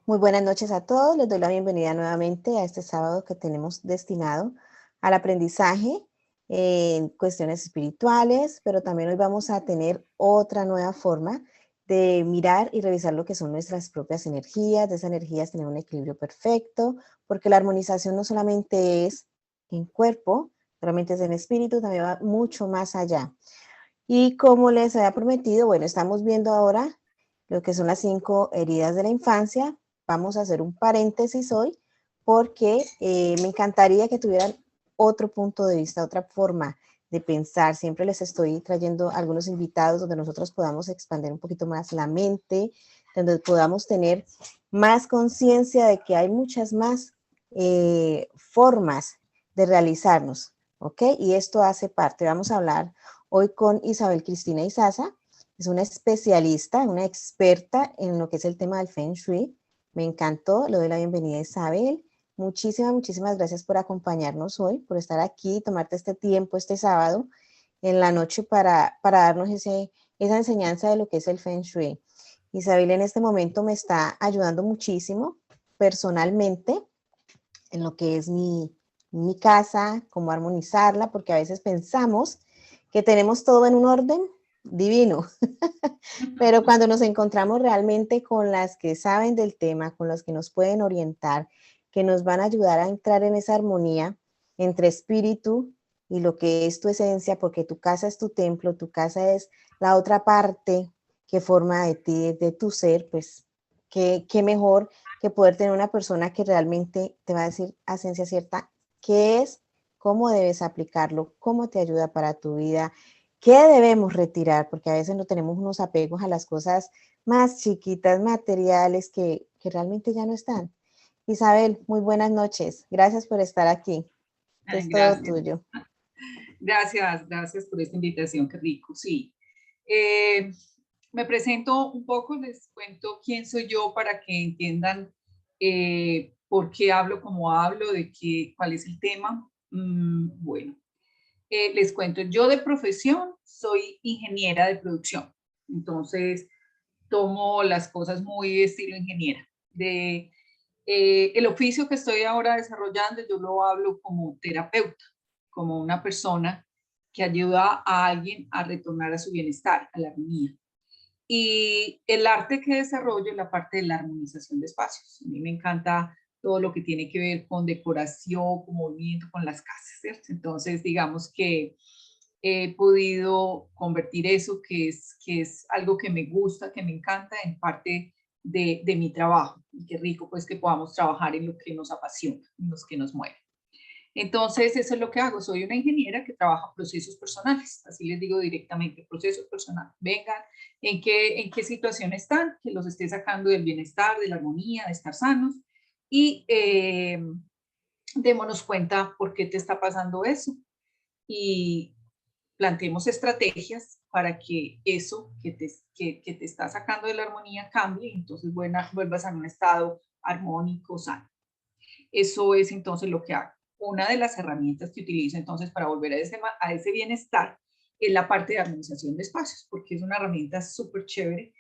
Muy buenas noches a todos. Les doy la bienvenida nuevamente a este sábado que tenemos destinado al aprendizaje en cuestiones espirituales, pero también hoy vamos a tener otra nueva forma de mirar y revisar lo que son nuestras propias energías, de esas energías tener un equilibrio perfecto, porque la armonización no solamente es en cuerpo, solamente es en espíritu, también va mucho más allá. Y como les había prometido, bueno, estamos viendo ahora lo que son las 5 heridas de la infancia. Vamos a hacer un paréntesis hoy porque me encantaría que tuvieran otro punto de vista, otra forma de pensar. Siempre les estoy trayendo algunos invitados donde nosotros podamos expandir un poquito más la mente, donde podamos tener más conciencia de que hay muchas más formas de realizarnos, ¿ok? Y esto hace parte. Vamos a hablar hoy con Isabel Cristina Izaza. Es una especialista, una experta en lo que es el tema del Feng Shui. Me encantó, le doy la bienvenida a Isabel. Muchísimas gracias por acompañarnos hoy, por estar aquí, tomarte este tiempo este sábado en la noche para darnos esa enseñanza de lo que es el Feng Shui. Isabel en este momento me está ayudando muchísimo personalmente en lo que es mi casa, cómo armonizarla, porque a veces pensamos que tenemos todo en un orden divino, pero cuando nos encontramos realmente con las que saben del tema, con las que nos pueden orientar, que nos van a ayudar a entrar en esa armonía entre espíritu y lo que es tu esencia, porque tu casa es tu templo, tu casa es la otra parte que forma de ti, de tu ser, pues qué mejor que poder tener una persona que realmente te va a decir a ciencia cierta qué es, cómo debes aplicarlo, cómo te ayuda para tu vida, qué debemos retirar, porque a veces no tenemos unos apegos a las cosas más chiquitas, materiales, que realmente ya no están. Isabel, muy buenas noches. Gracias por estar aquí. Esto es todo Gracias. tuyo. Gracias por esta invitación, qué rico, sí. Eh, Me presento un poco, les cuento quién soy yo para que entiendan por qué hablo como hablo, cuál es el tema. Bueno, les cuento, yo de profesión soy ingeniera de producción, entonces tomo las cosas muy estilo ingeniera. El oficio que estoy ahora desarrollando, yo lo hablo como terapeuta, como una persona que ayuda a alguien a retornar a su bienestar, a la armonía. Y el arte que desarrollo es la parte de la armonización de espacios. A mí me encanta todo lo que tiene que ver con decoración, con movimiento, con las casas, ¿cierto? Entonces, digamos que he podido convertir eso, que es algo que me gusta, que me encanta, en parte de mi trabajo. Y qué rico, pues, que podamos trabajar en lo que nos apasiona, en lo que nos mueve. Entonces, eso es lo que hago. Soy una ingeniera que trabaja procesos personales. Así les digo directamente, procesos personales. Vengan, en qué situación están, que los esté sacando del bienestar, de la armonía, de estar sanos. Y démonos cuenta por qué te está pasando eso. Y planteemos estrategias para que eso que te está sacando de la armonía cambie. Entonces, vuelvas a un estado armónico, sano. Eso es entonces lo que hago. Una de las herramientas que utilizo entonces para volver a ese bienestar es la parte de armonización de espacios, porque es una herramienta súper chévere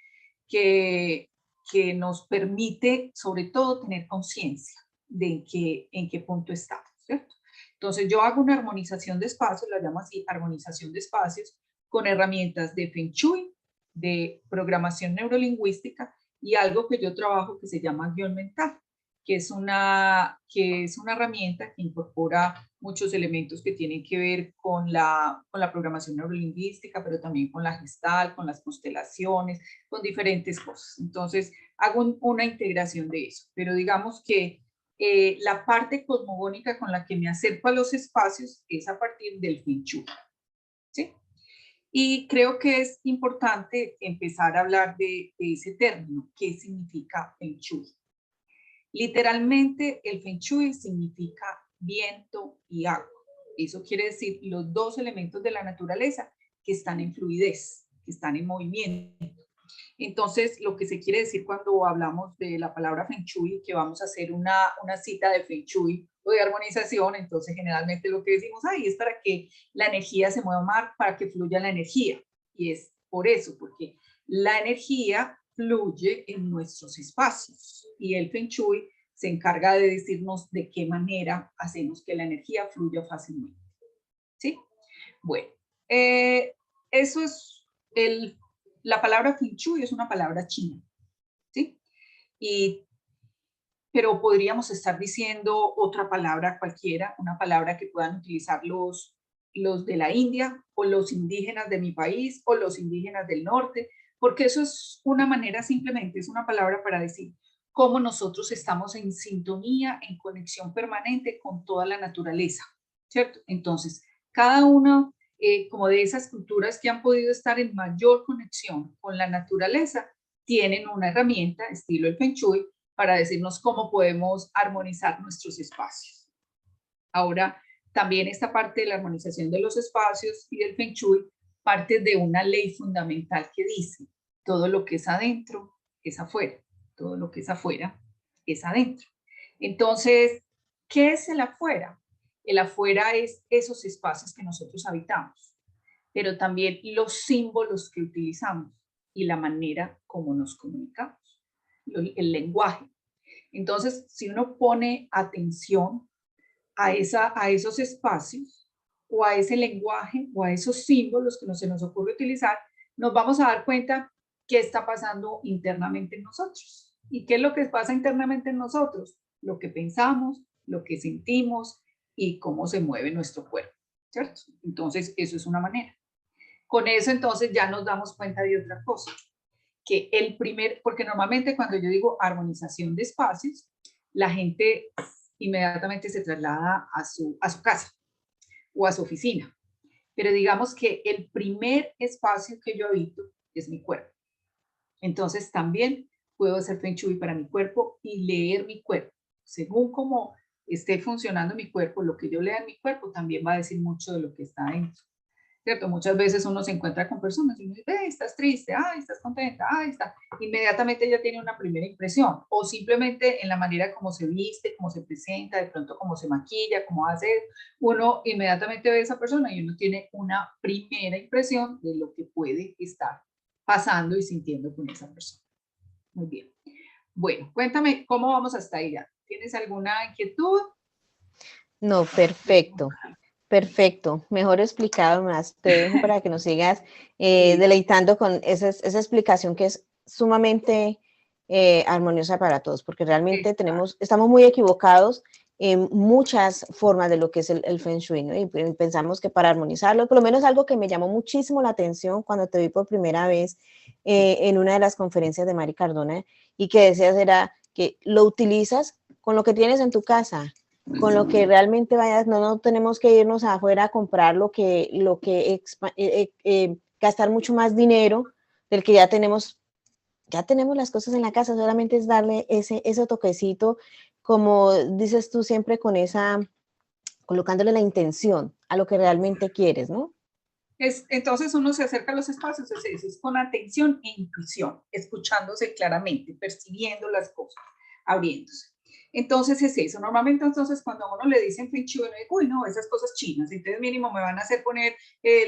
que, que nos permite sobre todo tener conciencia de en qué punto estamos, ¿cierto? Entonces yo hago una armonización de espacios, la llamo así, armonización de espacios, con herramientas de Feng Shui, de programación neurolingüística y algo que yo trabajo que se llama guión mental, que es una herramienta que incorpora muchos elementos que tienen que ver con la programación neurolingüística, pero también con la gestal, con las constelaciones, con diferentes cosas. Entonces, hago una integración de eso, pero digamos que la parte cosmogónica con la que me acerco a los espacios es a partir del Feng Shui, ¿sí? Y creo que es importante empezar a hablar de ese término, ¿qué significa Feng Shui? Literalmente, el Feng Shui significa viento y agua. Eso quiere decir los dos elementos de la naturaleza que están en fluidez, que están en movimiento. Entonces, lo que se quiere decir cuando hablamos de la palabra Feng Shui, que vamos a hacer una cita de Feng Shui o de armonización, entonces generalmente lo que decimos ahí es para que la energía se mueva más, para que fluya la energía. Y es por eso, porque la energía fluye en nuestros espacios y el Feng Shui se encarga de decirnos de qué manera hacemos que la energía fluya fácilmente. ¿Sí? Bueno, eso es la palabra Feng Shui es una palabra china. ¿Sí? Pero podríamos estar diciendo otra palabra cualquiera, una palabra que puedan utilizar los de la India o los indígenas de mi país o los indígenas del norte, porque eso es una manera simplemente, es una palabra para decir cómo nosotros estamos en sintonía, en conexión permanente con toda la naturaleza, ¿cierto? Entonces, cada una como de esas culturas que han podido estar en mayor conexión con la naturaleza, tienen una herramienta, estilo el Feng Shui, para decirnos cómo podemos armonizar nuestros espacios. Ahora, también esta parte de la armonización de los espacios y del Feng Shui parte de una ley fundamental que dice, todo lo que es adentro es afuera, todo lo que es afuera es adentro. Entonces, ¿qué es el afuera? El afuera es esos espacios que nosotros habitamos, pero también los símbolos que utilizamos y la manera como nos comunicamos, el lenguaje. Entonces, si uno pone atención a esos espacios o a ese lenguaje o a esos símbolos que no se nos ocurre utilizar, nos vamos a dar cuenta qué está pasando internamente en nosotros. ¿Y qué es lo que pasa internamente en nosotros? Lo que pensamos, lo que sentimos y cómo se mueve nuestro cuerpo, ¿cierto? Entonces, eso es una manera. Con eso, entonces, ya nos damos cuenta de otra cosa, que porque normalmente cuando yo digo armonización de espacios, la gente inmediatamente se traslada a su casa o a su oficina. Pero digamos que el primer espacio que yo habito es mi cuerpo. Entonces también puedo hacer Feng Shui para mi cuerpo y leer mi cuerpo. Según cómo esté funcionando mi cuerpo, lo que yo lea en mi cuerpo también va a decir mucho de lo que está dentro. ¿Cierto? Muchas veces uno se encuentra con personas y uno dice, estás triste, estás contenta, está. Inmediatamente ya tiene una primera impresión, o simplemente en la manera como se viste, cómo se presenta, de pronto cómo se maquilla, cómo hace, uno inmediatamente ve a esa persona y uno tiene una primera impresión de lo que puede estar pasando y sintiendo con esa persona. Muy bien. Bueno, cuéntame cómo vamos hasta ahí ya. ¿Tienes alguna inquietud? No, perfecto. Perfecto, mejor explicado más. Te dejo para que nos sigas deleitando con esa explicación que es sumamente armoniosa para todos, porque realmente estamos muy equivocados en muchas formas de lo que es el Feng Shui, ¿no? Y pensamos que para armonizarlo, por lo menos algo que me llamó muchísimo la atención cuando te vi por primera vez en una de las conferencias de Mari Cardona, y que decías era que lo utilizas con lo que tienes en tu casa, con lo que realmente vayas, no tenemos que irnos afuera a comprar gastar mucho más dinero del que ya tenemos las cosas en la casa, solamente es darle ese toquecito, como dices tú siempre, colocándole la intención a lo que realmente quieres, ¿no? Entonces uno se acerca a los espacios, es con atención e intuición, escuchándose claramente, percibiendo las cosas, abriéndose. Entonces es eso. Normalmente entonces cuando a uno le dicen Feng Shui, uno dice, uy, no, esas cosas chinas, entonces mínimo me van a hacer poner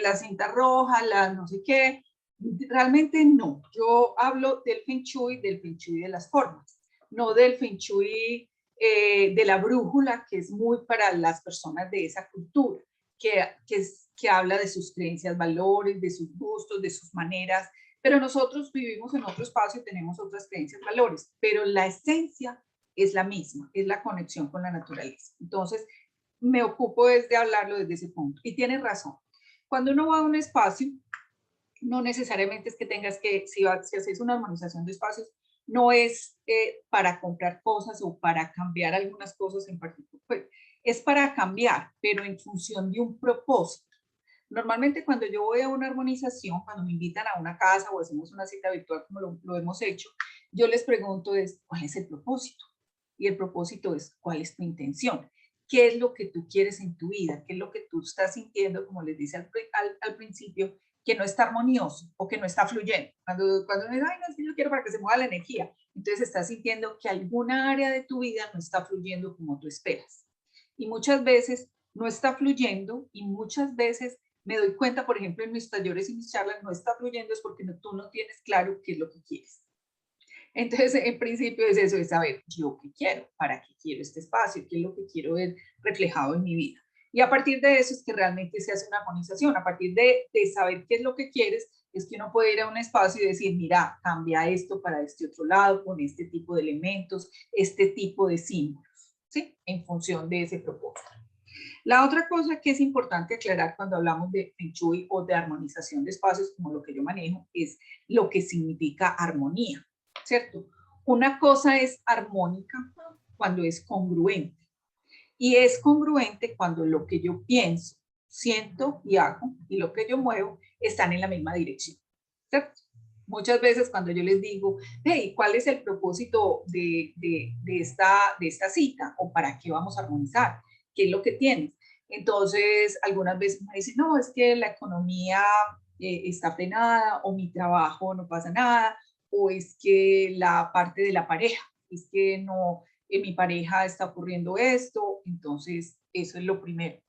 la cinta roja, la no sé qué. Realmente no. Yo hablo del Feng Shui de las formas, no del Feng Shui de la brújula, que es muy para las personas de esa cultura, que habla de sus creencias, valores, de sus gustos, de sus maneras, pero nosotros vivimos en otro espacio y tenemos otras creencias, valores, pero la esencia es la misma, es la conexión con la naturaleza. Entonces, me ocupo de hablarlo desde ese punto. Y tienes razón. Cuando uno va a un espacio, no necesariamente es que tengas que, si haces una armonización de espacios, no es para comprar cosas o para cambiar algunas cosas en particular. Pues, es para cambiar, pero en función de un propósito. Normalmente cuando yo voy a una armonización, cuando me invitan a una casa o hacemos una cita virtual como lo hemos hecho, yo les pregunto ¿cuál es el propósito? Y el propósito es, ¿cuál es tu intención? ¿Qué es lo que tú quieres en tu vida? ¿Qué es lo que tú estás sintiendo, como les dice al principio, que no está armonioso o que no está fluyendo? Cuando uno dice, no, es que yo quiero para que se mueva la energía, entonces estás sintiendo que alguna área de tu vida no está fluyendo como tú esperas. Y muchas veces no está fluyendo y muchas veces me doy cuenta, por ejemplo, en mis talleres y mis charlas, no está fluyendo es porque tú no tienes claro qué es lo que quieres. Entonces, en principio es eso, es saber yo qué quiero, para qué quiero este espacio, qué es lo que quiero ver reflejado en mi vida. Y a partir de eso es que realmente se hace una armonización. A partir de saber qué es lo que quieres, es que uno puede ir a un espacio y decir, mira, cambia esto para este otro lado, con este tipo de elementos, este tipo de símbolos, ¿sí? En función de ese propósito. La otra cosa que es importante aclarar cuando hablamos de Feng Shui o de armonización de espacios, como lo que yo manejo, es lo que significa armonía, ¿cierto? Una cosa es armónica cuando es congruente y es congruente cuando lo que yo pienso, siento y hago y lo que yo muevo están en la misma dirección, ¿cierto? Muchas veces cuando yo les digo, hey, ¿cuál es el propósito de esta cita? ¿O para qué vamos a armonizar? ¿Qué es lo que tienes? Entonces, algunas veces me dicen, no, es que la economía está frenada, o mi trabajo no pasa nada, o es que la parte de la pareja, es que no, en mi pareja está ocurriendo esto. Entonces, eso es lo primero.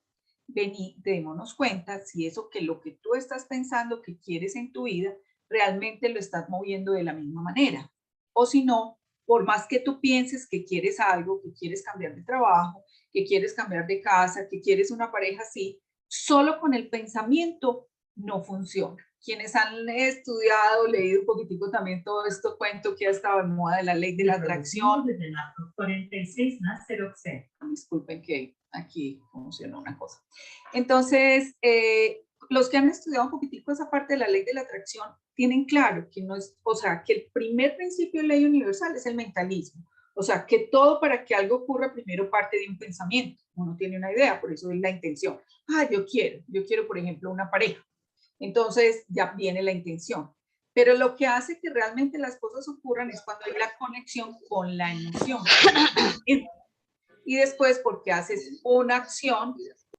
Vení, démonos cuenta si eso que lo que tú estás pensando que quieres en tu vida, realmente lo estás moviendo de la misma manera. O si no, por más que tú pienses que quieres algo, que quieres cambiar de trabajo, que quieres cambiar de casa, que quieres una pareja así, solo con el pensamiento no funciona. Quienes han estudiado, leído un poquitico también todo esto cuento que ha estado en moda de la ley de la atracción. Desde la 46 más 0. Disculpen que aquí funcionó una cosa. Entonces, los que han estudiado un poquitico esa parte de la ley de la atracción tienen claro que no es, o sea, que el primer principio de ley universal es el mentalismo. O sea, que todo para que algo ocurra primero parte de un pensamiento. Uno tiene una idea, por eso es la intención. Ah, yo quiero, por ejemplo, una pareja. Entonces ya viene la intención. Pero lo que hace que realmente las cosas ocurran es cuando hay la conexión con la emoción. Y después porque haces una acción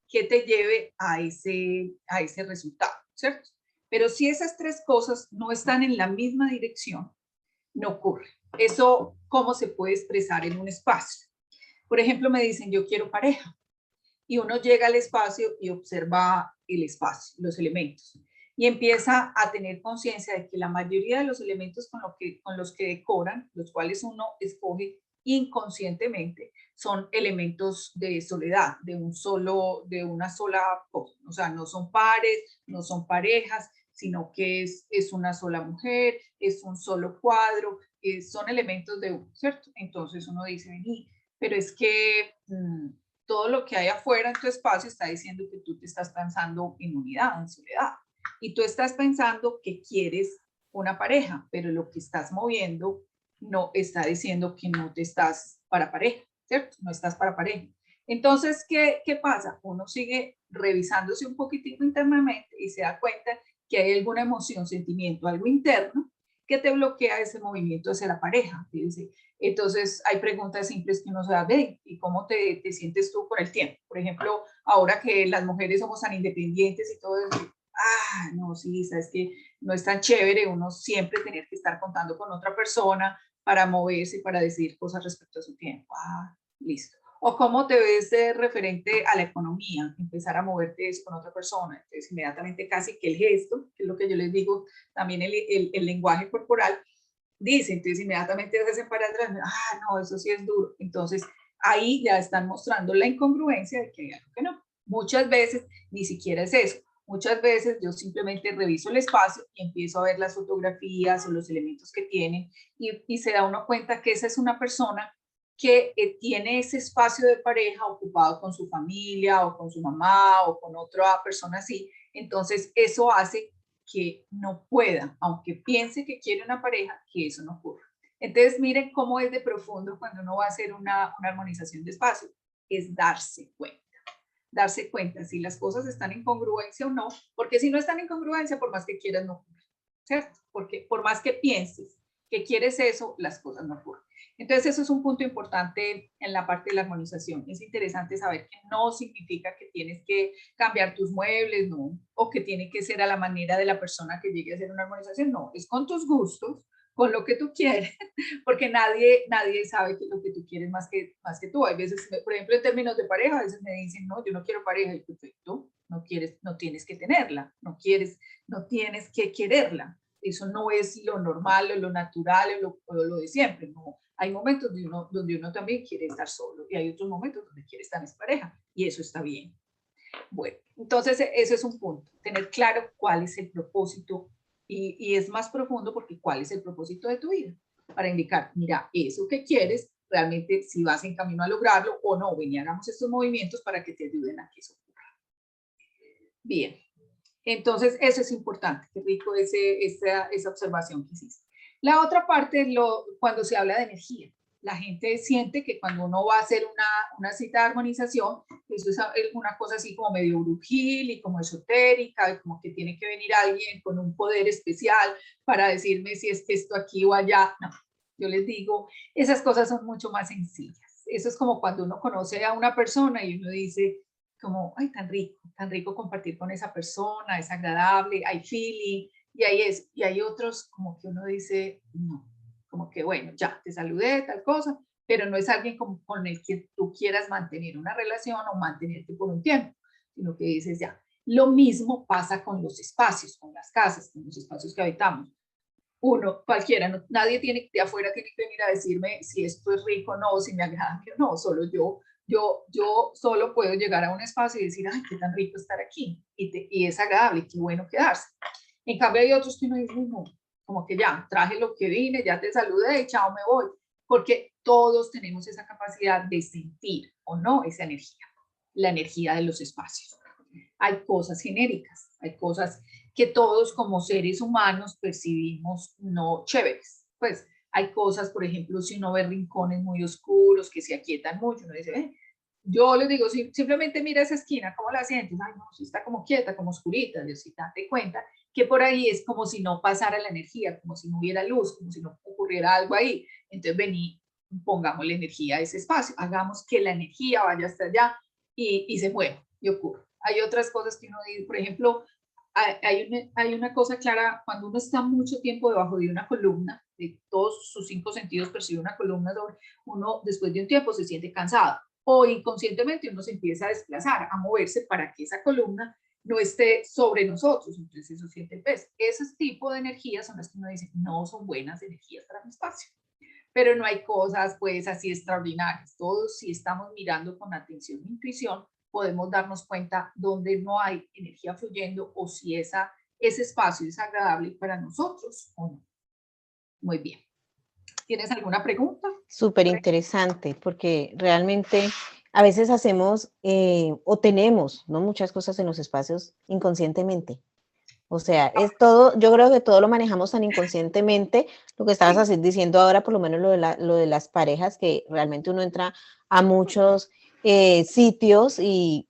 que te lleve a ese resultado, ¿cierto? Pero si esas tres cosas no están en la misma dirección, no ocurre. Eso, ¿cómo se puede expresar en un espacio? Por ejemplo, me dicen, yo quiero pareja. Y uno llega al espacio y observa el espacio, los elementos. Y empieza a tener conciencia de que la mayoría de los elementos con los que decoran, los cuales uno escoge inconscientemente, son elementos de soledad, de una sola cosa. O sea, no son pares, no son parejas, sino que es una sola mujer, es un solo cuadro, son elementos de uno, ¿cierto? Entonces uno dice, vení, pero es que todo lo que hay afuera en tu espacio está diciendo que tú te estás pensando en unidad, en soledad. Y tú estás pensando que quieres una pareja, pero lo que estás moviendo no está diciendo que no te estás para pareja, ¿cierto? No estás para pareja. Entonces, ¿qué pasa? Uno sigue revisándose un poquitito internamente y se da cuenta que hay alguna emoción, sentimiento, algo interno que te bloquea ese movimiento hacia la pareja. Fíjense. Entonces, hay preguntas simples que uno se da, ve, ¿y cómo te sientes tú por el tiempo? Por ejemplo, ahora que las mujeres somos tan independientes y todo eso, no, sí, sabes que no es tan chévere uno siempre tener que estar contando con otra persona para moverse, para decir cosas respecto a su tiempo. Listo. O cómo te ves referente a la economía, empezar a moverte con otra persona. Entonces, inmediatamente casi que el gesto, que es lo que yo les digo, también el lenguaje corporal, dice, entonces inmediatamente se hacen para atrás, no, eso sí es duro. Entonces, ahí ya están mostrando la incongruencia de que hay algo que no. Muchas veces ni siquiera es eso. Muchas veces yo simplemente reviso el espacio y empiezo a ver las fotografías o los elementos que tienen y se da uno cuenta que esa es una persona que tiene ese espacio de pareja ocupado con su familia o con su mamá o con otra persona así. Entonces, eso hace que no pueda, aunque piense que quiere una pareja, que eso no ocurra. Entonces, miren cómo es de profundo cuando uno va a hacer una armonización de espacio, es darse cuenta si las cosas están en congruencia o no, porque si no están en congruencia, por más que quieras, no ocurre, ¿cierto? Porque por más que pienses que quieres eso, las cosas no ocurren. Entonces, eso es un punto importante en la parte de la armonización. Es interesante saber que no significa que tienes que cambiar tus muebles, no, o que tiene que ser a la manera de la persona que llegue a hacer una armonización, no, es con tus gustos, con lo que tú quieres, porque nadie sabe qué es lo que tú quieres más que tú. Hay veces, por ejemplo, en términos de pareja, a veces me dicen, no, yo no quiero pareja, y perfecto, no tienes que tenerla, no tienes que quererla, eso no es lo normal, o lo natural, o lo de siempre, no. Hay momentos donde uno también quiere estar solo y hay otros momentos donde quiere estar en pareja y eso está bien. Bueno, entonces ese es un punto, tener claro cuál es el propósito y es más profundo porque cuál es el propósito de tu vida para indicar, mira, eso que quieres, realmente si vas en camino a lograrlo o no, ven y hagamos estos movimientos para que te ayuden a que eso ocurra. Bien, entonces eso es importante, qué rico esa observación que hiciste. La otra parte es cuando se habla de energía. La gente siente que cuando uno va a hacer una cita de armonización, eso es una cosa así como medio brujil y como esotérica, y como que tiene que venir alguien con un poder especial para decirme si es que esto aquí o allá. No, yo les digo, esas cosas son mucho más sencillas. Eso es como cuando uno conoce a una persona y uno dice, como, ay, tan rico compartir con esa persona, es agradable, hay feeling, y hay otros como que uno dice, no, como que bueno, ya, te saludé, tal cosa, pero no es alguien con el que tú quieras mantener una relación o mantenerte por un tiempo, sino que dices ya. Lo mismo pasa con los espacios, con las casas, con los espacios que habitamos. Uno, cualquiera, no, nadie tiene, de afuera tiene que venir a decirme si esto es rico o no, si me agrada o no, solo yo solo puedo llegar a un espacio y decir, ay, qué tan rico estar aquí, y es agradable, qué bueno quedarse. En cambio hay otros que no dicen, no, como que ya, traje lo que vine, ya te saludé, chao, me voy, porque todos tenemos esa capacidad de sentir o no esa energía, la energía de los espacios. Hay cosas genéricas, hay cosas que todos como seres humanos percibimos no chéveres. Pues hay cosas, por ejemplo, si uno ve rincones muy oscuros que se aquietan mucho, uno dice, yo les digo, simplemente mira esa esquina, ¿cómo la sientes? Ay, no, si está como quieta, como oscurita, si date cuenta que por ahí es como si no pasara la energía, como si no hubiera luz, como si no ocurriera algo ahí. Entonces vení, pongamos la energía a ese espacio, hagamos que la energía vaya hasta allá y se mueva y ocurra. Hay otras cosas que uno dice, por ejemplo, hay una cosa clara, cuando uno está mucho tiempo debajo de una columna, de todos sus 5 sentidos percibe una columna, uno después de un tiempo se siente cansado o inconscientemente uno se empieza a desplazar, a moverse para que esa columna no esté sobre nosotros, entonces eso siente el peso. Ese tipo de energías son las que uno dice, no son buenas energías para mi espacio. Pero no hay cosas pues así extraordinarias. Todos si estamos mirando con atención e intuición, podemos darnos cuenta dónde no hay energía fluyendo o si ese espacio es agradable para nosotros o no. Muy bien. ¿Tienes alguna pregunta? Súper interesante, porque realmente a veces hacemos o tenemos, ¿no? Muchas cosas en los espacios inconscientemente. O sea, es todo, yo creo que todo lo manejamos tan inconscientemente, lo que estabas Sí. diciendo ahora, por lo menos lo de las parejas, que realmente uno entra a muchos sitios y,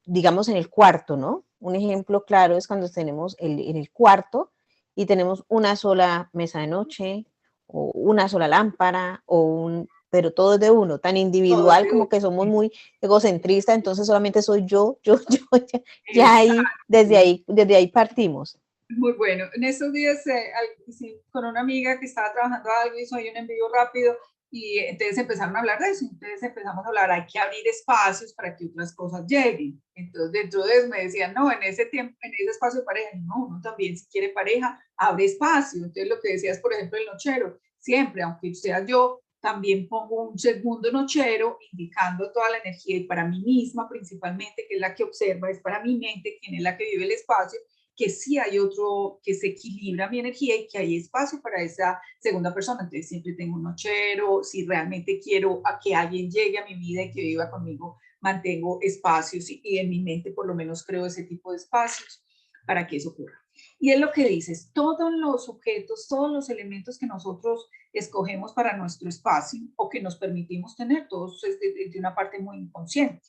digamos en el cuarto, ¿no? Un ejemplo claro es cuando tenemos en el cuarto y tenemos una sola mesa de noche o una sola lámpara pero todo es de uno, tan Todo es individual de como uno. que somos muy egocentristas, entonces solamente soy yo, ya ahí, Exacto. desde ahí partimos. Muy bueno. En estos días con una amiga que estaba trabajando algo, hizo ahí un envío rápido y entonces empezaron a hablar de eso. Entonces empezamos a hablar, hay que abrir espacios para que otras cosas lleguen. Entonces dentro de eso me decían, no, en ese tiempo, en ese espacio de pareja, no, uno también si quiere pareja, abre espacio. Entonces lo que decías, por ejemplo, el nochero, siempre, aunque sea yo, también pongo un segundo nochero indicando toda la energía y para mí misma principalmente, que es la que observa, es para mi mente, quien es la que vive el espacio, que sí hay otro, que se equilibra mi energía y que hay espacio para esa segunda persona. Entonces siempre tengo un nochero, si realmente quiero a que alguien llegue a mi vida y que viva conmigo, mantengo espacios y en mi mente por lo menos creo ese tipo de espacios para que eso ocurra. Y es lo que dices, todos los objetos, todos los elementos que nosotros escogemos para nuestro espacio o que nos permitimos tener, todos es de una parte muy inconsciente.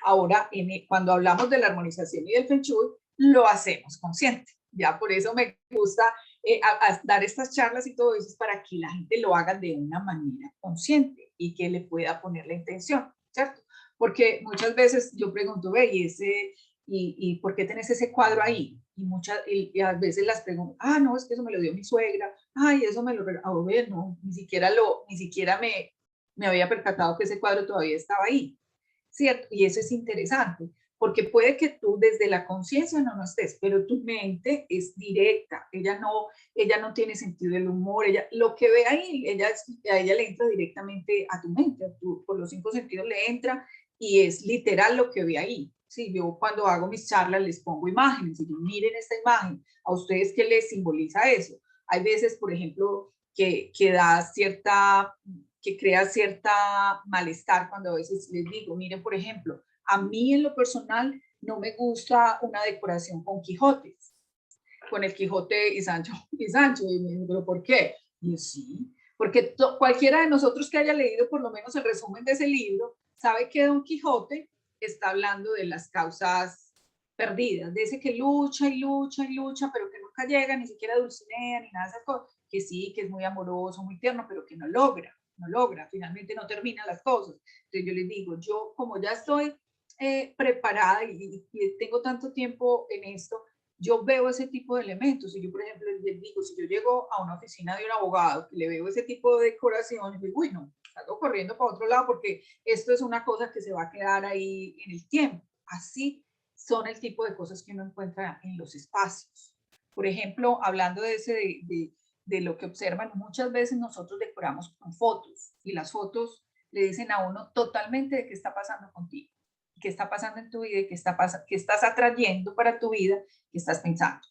Ahora, cuando hablamos de la armonización y del Feng Shui, lo hacemos consciente. Ya por eso me gusta a dar estas charlas y todo eso es para que la gente lo haga de una manera consciente y que le pueda poner la intención, ¿cierto? Porque muchas veces yo pregunto, ve, ¿y por qué tenés ese cuadro ahí? Y a veces las pregunto, no, es que eso me lo dio mi suegra, ay, eso me lo regaló, no, ni siquiera me había percatado que ese cuadro todavía estaba ahí, ¿cierto? Y eso es interesante, porque puede que tú desde la conciencia no estés, pero tu mente es directa, ella no tiene sentido del humor, ella lo que ve ahí, a ella le entra directamente a tu mente, por los 5 sentidos le entra y es literal lo que ve ahí. Sí, yo cuando hago mis charlas les pongo imágenes y yo, miren esta imagen, a ustedes qué les simboliza eso. Hay veces, por ejemplo, que crea cierta malestar cuando a veces les digo, miren, por ejemplo, a mí en lo personal no me gusta una decoración con Quijotes, con el Quijote y Sancho, y me digo, ¿pero por qué? Y yo, sí, porque cualquiera de nosotros que haya leído por lo menos el resumen de ese libro, sabe que Don Quijote está hablando de las causas perdidas, de ese que lucha y lucha y lucha, pero que nunca llega, ni siquiera Dulcinea, ni nada de esas cosas, que sí, que es muy amoroso, muy tierno, pero que no logra, finalmente no termina las cosas. Entonces yo les digo, yo como ya estoy preparada y tengo tanto tiempo en esto, yo veo ese tipo de elementos. Y yo, por ejemplo, les digo, si yo llego a una oficina de un abogado que le veo ese tipo de decoración, digo, uy, no, salgo corriendo para otro lado porque esto es una cosa que se va a quedar ahí en el tiempo. Así son el tipo de cosas que uno encuentra en los espacios. Por ejemplo, hablando de lo que observan, muchas veces nosotros decoramos con fotos y las fotos le dicen a uno totalmente de qué está pasando contigo, qué está pasando en tu vida y qué estás atrayendo para tu vida, qué estás pensando.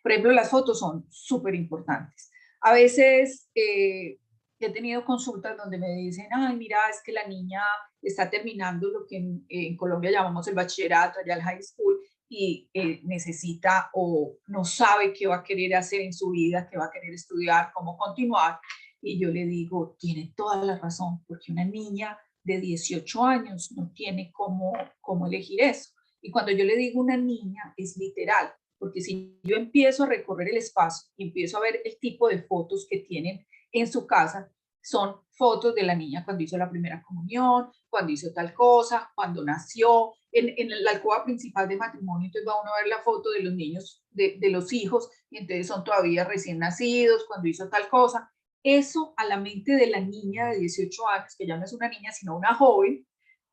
Por ejemplo, las fotos son súper importantes. A veces he tenido consultas donde me dicen, ay, mira, es que la niña está terminando lo que en Colombia llamamos el bachillerato, allá el high school, y necesita o no sabe qué va a querer hacer en su vida, qué va a querer estudiar, cómo continuar. Y yo le digo, tiene toda la razón, porque una niña de 18 años no tiene cómo elegir eso. Y cuando yo le digo una niña, es literal, porque si yo empiezo a recorrer el espacio y empiezo a ver el tipo de fotos que tienen en su casa, son fotos de la niña cuando hizo la primera comunión, cuando hizo tal cosa, cuando nació, en la alcoba principal de matrimonio, entonces va uno a ver la foto de los niños, de los hijos, y entonces son todavía recién nacidos, cuando hizo tal cosa. Eso a la mente de la niña de 18 años, que ya no es una niña, sino una joven,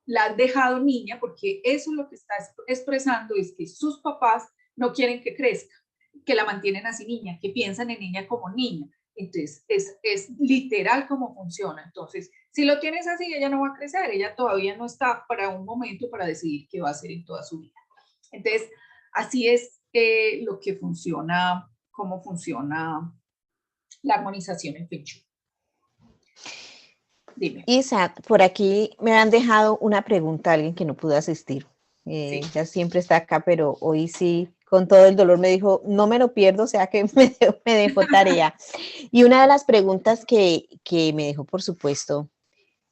la han dejado niña porque eso es lo que está expresando, es que sus papás no quieren que crezca, que la mantienen así niña, que piensan en niña como niña. Entonces, es literal cómo funciona. Entonces, si lo tienes así, ella no va a crecer, ella todavía no está para un momento para decidir qué va a hacer en toda su vida. Entonces, así es lo que funciona, cómo funciona la armonización en Feng Shui. Dime. Isa, por aquí me han dejado una pregunta a alguien que no pudo asistir. Sí. Ella siempre está acá, pero hoy sí, con todo el dolor, me dijo, no me lo pierdo, o sea que me dejó tarea. Y una de las preguntas que me dejó, por supuesto,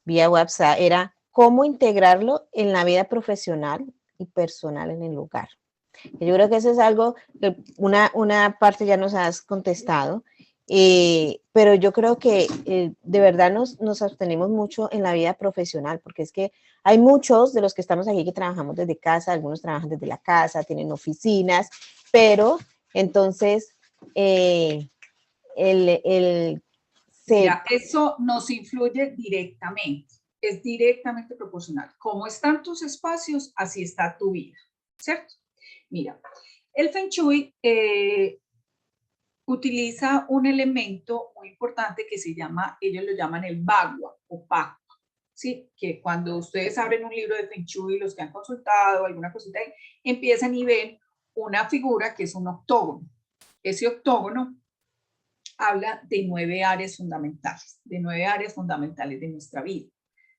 vía WhatsApp era, ¿cómo integrarlo en la vida profesional y personal en el hogar? Yo creo que eso es algo que una parte ya nos has contestado, pero yo creo que de verdad nos abstenemos mucho en la vida profesional, porque es que hay muchos de los que estamos aquí que trabajamos desde casa, algunos trabajan desde la casa, tienen oficinas, pero entonces eh, el Mira, eso nos influye directamente, es directamente proporcional. Como están tus espacios, así está tu vida, ¿cierto? Mira, el Feng Shui utiliza un elemento muy importante que se llama, ellos lo llaman el bagua o pacua, ¿sí? Que cuando ustedes abren un libro de Feng Shui, los que han consultado, alguna cosita ahí, empiezan y ven una figura que es un octógono. Ese octógono habla de 9 áreas fundamentales, de 9 áreas fundamentales de nuestra vida,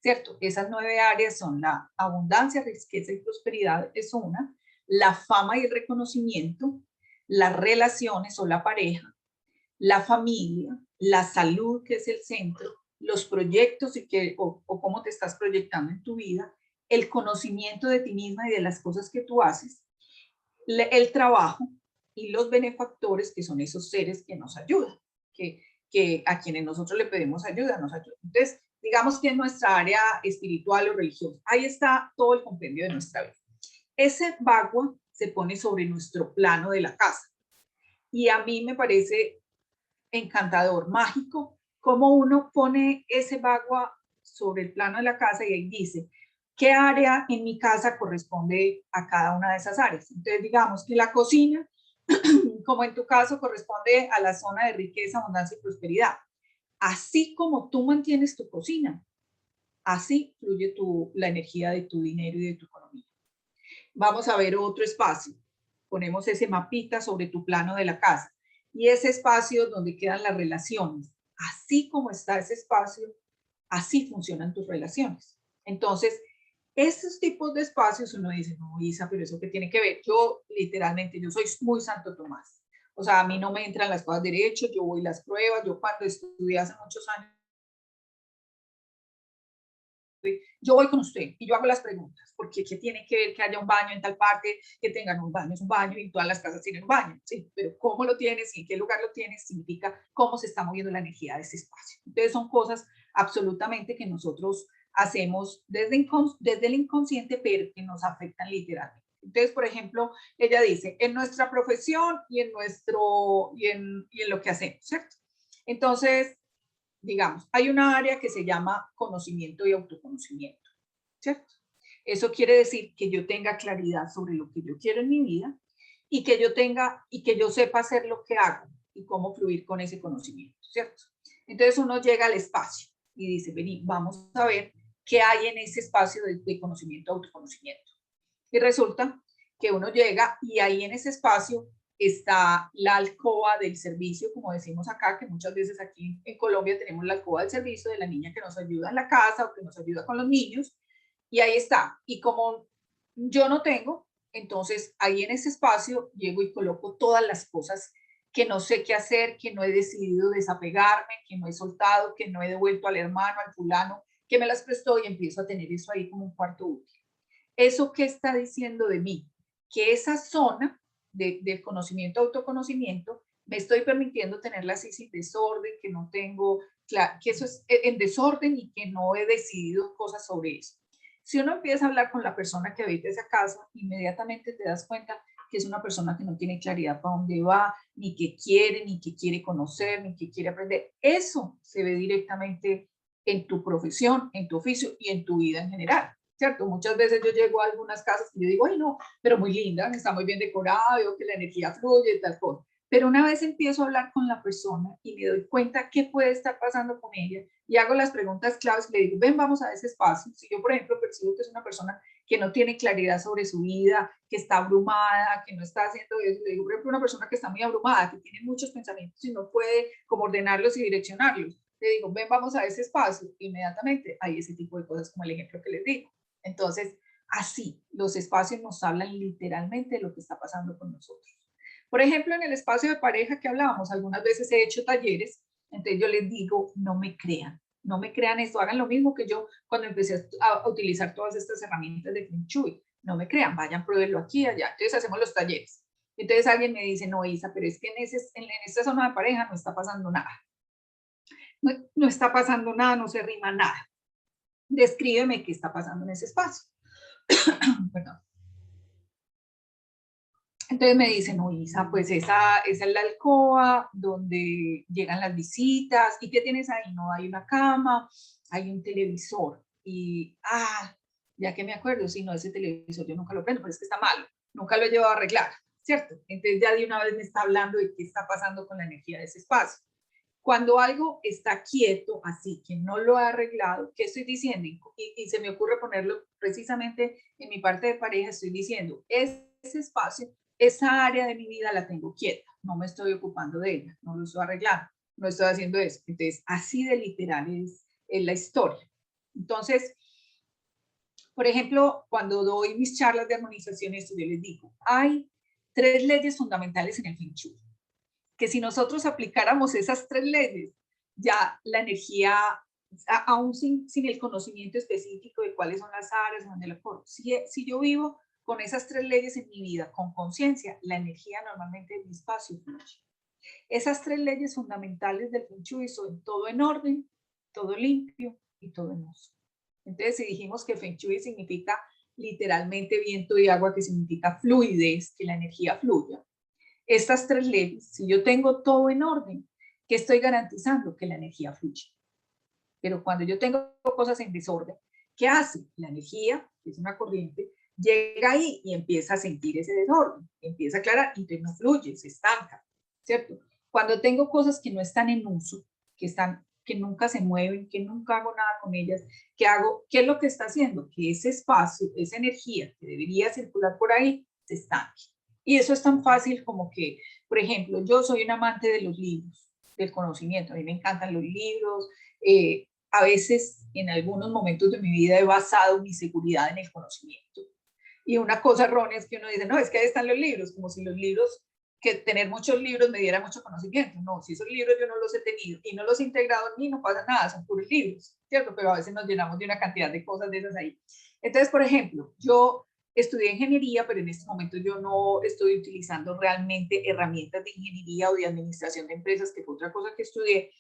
¿cierto? Esas 9 áreas son la abundancia, riqueza y prosperidad, es una, la fama y el reconocimiento, las relaciones o la pareja, la familia, la salud, que es el centro, los proyectos o cómo te estás proyectando en tu vida, el conocimiento de ti misma y de las cosas que tú haces, el trabajo y los benefactores, que son esos seres que nos ayudan, que a quienes nosotros le pedimos ayuda, nos ayudan. Entonces, digamos que en nuestra área espiritual o religiosa, ahí está todo el compendio de nuestra vida. Ese bagua se pone sobre nuestro plano de la casa. Y a mí me parece encantador, mágico, cómo uno pone ese bagua sobre el plano de la casa y ahí dice, ¿qué área en mi casa corresponde a cada una de esas áreas? Entonces, digamos que la cocina, como en tu caso, corresponde a la zona de riqueza, abundancia y prosperidad. Así como tú mantienes tu cocina, así fluye la energía de tu dinero y de tu economía. Vamos a ver otro espacio. Ponemos ese mapita sobre tu plano de la casa y ese espacio donde quedan las relaciones. Así como está ese espacio, así funcionan tus relaciones. Entonces, estos tipos de espacios uno dice, no, Isa, pero eso qué tiene que ver. Yo literalmente, yo soy muy Santo Tomás. O sea, a mí no me entran las cosas derecho, yo voy las pruebas. Yo cuando estudié hace muchos años, yo voy con usted y yo hago las preguntas, porque ¿qué tiene que ver que haya un baño en tal parte, que tengan un baño? Es un baño y todas las casas tienen un baño, sí, pero cómo lo tienes y en qué lugar lo tienes significa cómo se está moviendo la energía de ese espacio. Entonces son cosas absolutamente que nosotros hacemos desde el inconsciente, pero que nos afectan literalmente. Entonces, por ejemplo, ella dice, en nuestra profesión y en lo que hacemos, ¿cierto? Entonces, digamos, hay una área que se llama conocimiento y autoconocimiento, ¿cierto? Eso quiere decir que yo tenga claridad sobre lo que yo quiero en mi vida y que yo sepa hacer lo que hago y cómo fluir con ese conocimiento, ¿cierto? Entonces uno llega al espacio y dice, vení, vamos a ver qué hay en ese espacio de conocimiento, autoconocimiento. Y resulta que uno llega y ahí en ese espacio está la alcoba del servicio, como decimos acá, que muchas veces aquí en Colombia tenemos la alcoba del servicio de la niña que nos ayuda en la casa o que nos ayuda con los niños, y ahí está. Y como yo no tengo, entonces ahí en ese espacio llego y coloco todas las cosas que no sé qué hacer, que no he decidido desapegarme, que no he soltado, que no he devuelto al hermano, al fulano, que me las prestó, y empiezo a tener eso ahí como un cuarto útil. ¿Eso qué está diciendo de mí? Que esa zona de conocimiento, autoconocimiento, me estoy permitiendo tenerla así sin desorden, que no tengo, que eso es en desorden y que no he decidido cosas sobre eso. Si uno empieza a hablar con la persona que habita esa casa, inmediatamente te das cuenta que es una persona que no tiene claridad para dónde va, ni qué quiere conocer, ni qué quiere aprender. Eso se ve directamente en tu profesión, en tu oficio y en tu vida en general. ¿Cierto? Muchas veces yo llego a algunas casas y yo digo, ay no, pero muy linda, está muy bien decorada, veo que la energía fluye y tal cosa. Pero una vez empiezo a hablar con la persona y me doy cuenta qué puede estar pasando con ella y hago las preguntas claves, le digo, ven, vamos a ese espacio. Si yo, por ejemplo, percibo que es una persona que no tiene claridad sobre su vida, que está abrumada, que no está haciendo eso, le digo, por ejemplo, una persona que está muy abrumada, que tiene muchos pensamientos y no puede como ordenarlos y direccionarlos, le digo, ven, vamos a ese espacio. Inmediatamente hay ese tipo de cosas como el ejemplo que les digo. Entonces, así, los espacios nos hablan literalmente de lo que está pasando con nosotros. Por ejemplo, en el espacio de pareja que hablábamos, algunas veces he hecho talleres, entonces yo les digo, no me crean esto, hagan lo mismo que yo cuando empecé a utilizar todas estas herramientas de Feng Shui, no me crean, vayan, pruébenlo aquí y allá. Entonces hacemos los talleres. Entonces alguien me dice, no, Isa, pero es que en esta zona de pareja no está pasando nada. No está pasando nada, no se rima nada. Descríbeme qué está pasando en ese espacio. Perdón. Entonces me dicen, no, Isa, pues esa es la alcoba donde llegan las visitas. ¿Y qué tienes ahí? No, hay una cama, hay un televisor. Y, ya que me acuerdo, si no, ese televisor yo nunca lo prendo, pero es que está malo, nunca lo he llevado a arreglar, ¿cierto? Entonces ya de una vez me está hablando de qué está pasando con la energía de ese espacio. Cuando algo está quieto, así que no lo ha arreglado, ¿qué estoy diciendo? Y se me ocurre ponerlo precisamente en mi parte de pareja, estoy diciendo, ese espacio, esa área de mi vida la tengo quieta, no me estoy ocupando de ella, no lo estoy arreglando, no estoy haciendo eso. Entonces, así de literal es la historia. Entonces, por ejemplo, cuando doy mis charlas de armonización, esto yo les digo, hay 3 leyes fundamentales en el Feng Shui, que si nosotros aplicáramos esas 3 leyes, ya la energía, aún sin el conocimiento específico de cuáles son las áreas, donde la formo, si yo vivo con esas 3 leyes en mi vida, con conciencia, la energía normalmente en mi espacio fluye. Esas 3 leyes fundamentales del Feng Shui son todo en orden, todo limpio y todo en uso. Entonces, si dijimos que Feng Shui significa literalmente viento y agua, que significa fluidez, que la energía fluya, estas 3 leyes, si yo tengo todo en orden, ¿qué estoy garantizando? Que la energía fluye. Pero cuando yo tengo cosas en desorden, ¿Qué hace? La energía, que es una corriente, llega ahí y empieza a sentir ese desorden, empieza a aclarar, y entonces no fluye, se estanca, ¿cierto? Cuando tengo cosas que no están en uso, que nunca se mueven, que nunca hago nada con ellas, ¿qué es lo que está haciendo? Que ese espacio, esa energía que debería circular por ahí, se estanque. Y eso es tan fácil como que, por ejemplo, yo soy un amante de los libros, del conocimiento, a mí me encantan los libros, a veces en algunos momentos de mi vida he basado mi seguridad en el conocimiento. Y una cosa errónea es que uno dice, no, es que ahí están los libros, como si los libros, que tener muchos libros me diera mucho conocimiento. No, si esos libros yo no los he tenido y no los he integrado en mí, no pasa nada, son puros libros, ¿cierto? Pero a veces nos llenamos de una cantidad de cosas de esas ahí. Entonces, por ejemplo, yo estudié ingeniería, pero en este momento yo no estoy utilizando realmente herramientas de ingeniería o de administración de empresas, que fue otra cosa que estudié,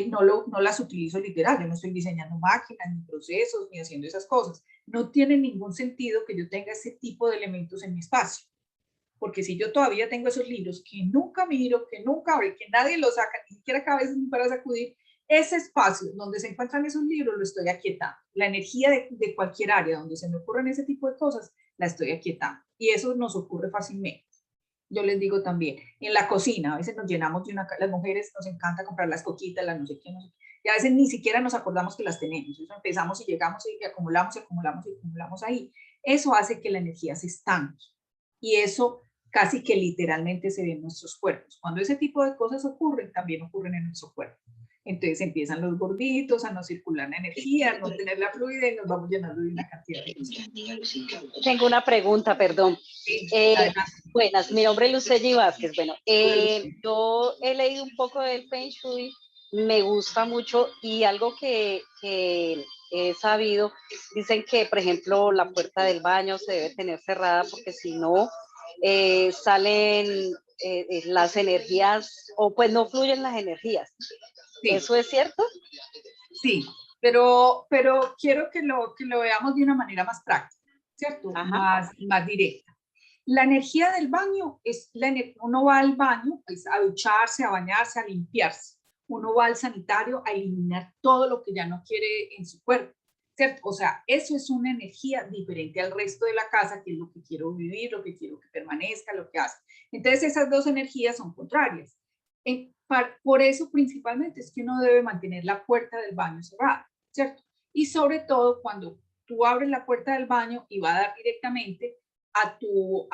no las utilizo literal, yo no estoy diseñando máquinas, ni procesos, ni haciendo esas cosas. No tiene ningún sentido que yo tenga ese tipo de elementos en mi espacio, porque si yo todavía tengo esos libros que nunca miro, que nunca abro, que nadie los saca, ni siquiera cada vez para sacudir, ese espacio donde se encuentran esos libros lo estoy aquietando. La energía de cualquier área donde se me ocurren ese tipo de cosas, la estoy aquietando. Y eso nos ocurre fácilmente. Yo les digo también, en la cocina, a veces nos llenamos de las mujeres nos encanta comprar las coquitas, las no sé qué, no sé qué, y a veces ni siquiera nos acordamos que las tenemos. Eso empezamos y llegamos y acumulamos y acumulamos y acumulamos ahí. Eso hace que la energía se estanque. Y eso casi que literalmente se ve en nuestros cuerpos. Cuando ese tipo de cosas ocurren, también ocurren en nuestro cuerpo. Entonces empiezan los gorditos, a no circular la energía, a no tener la fluidez y nos vamos llenando de una cantidad de cosas. Tengo una pregunta, perdón. Sí, Buenas, mi nombre es Lucely Vázquez. Bueno, yo he leído un poco del Feng Shui, me gusta mucho y algo que he sabido, dicen que, por ejemplo, la puerta del baño se debe tener cerrada porque si no, salen las energías o pues no fluyen las energías. Sí. ¿Eso es cierto? Sí, pero quiero que lo veamos de una manera más práctica, ¿cierto? Más directa. La energía del baño es, uno va al baño pues, a ducharse, a bañarse, a limpiarse. Uno va al sanitario a eliminar todo lo que ya no quiere en su cuerpo, ¿cierto? O sea, eso es una energía diferente al resto de la casa, que es lo que quiero vivir, lo que quiero que permanezca, lo que hace. Entonces, esas dos energías son contrarias. Por eso, principalmente, es que uno debe mantener la puerta del baño cerrada, ¿cierto? Y sobre todo, cuando tú abres la puerta del baño y va a dar directamente a tu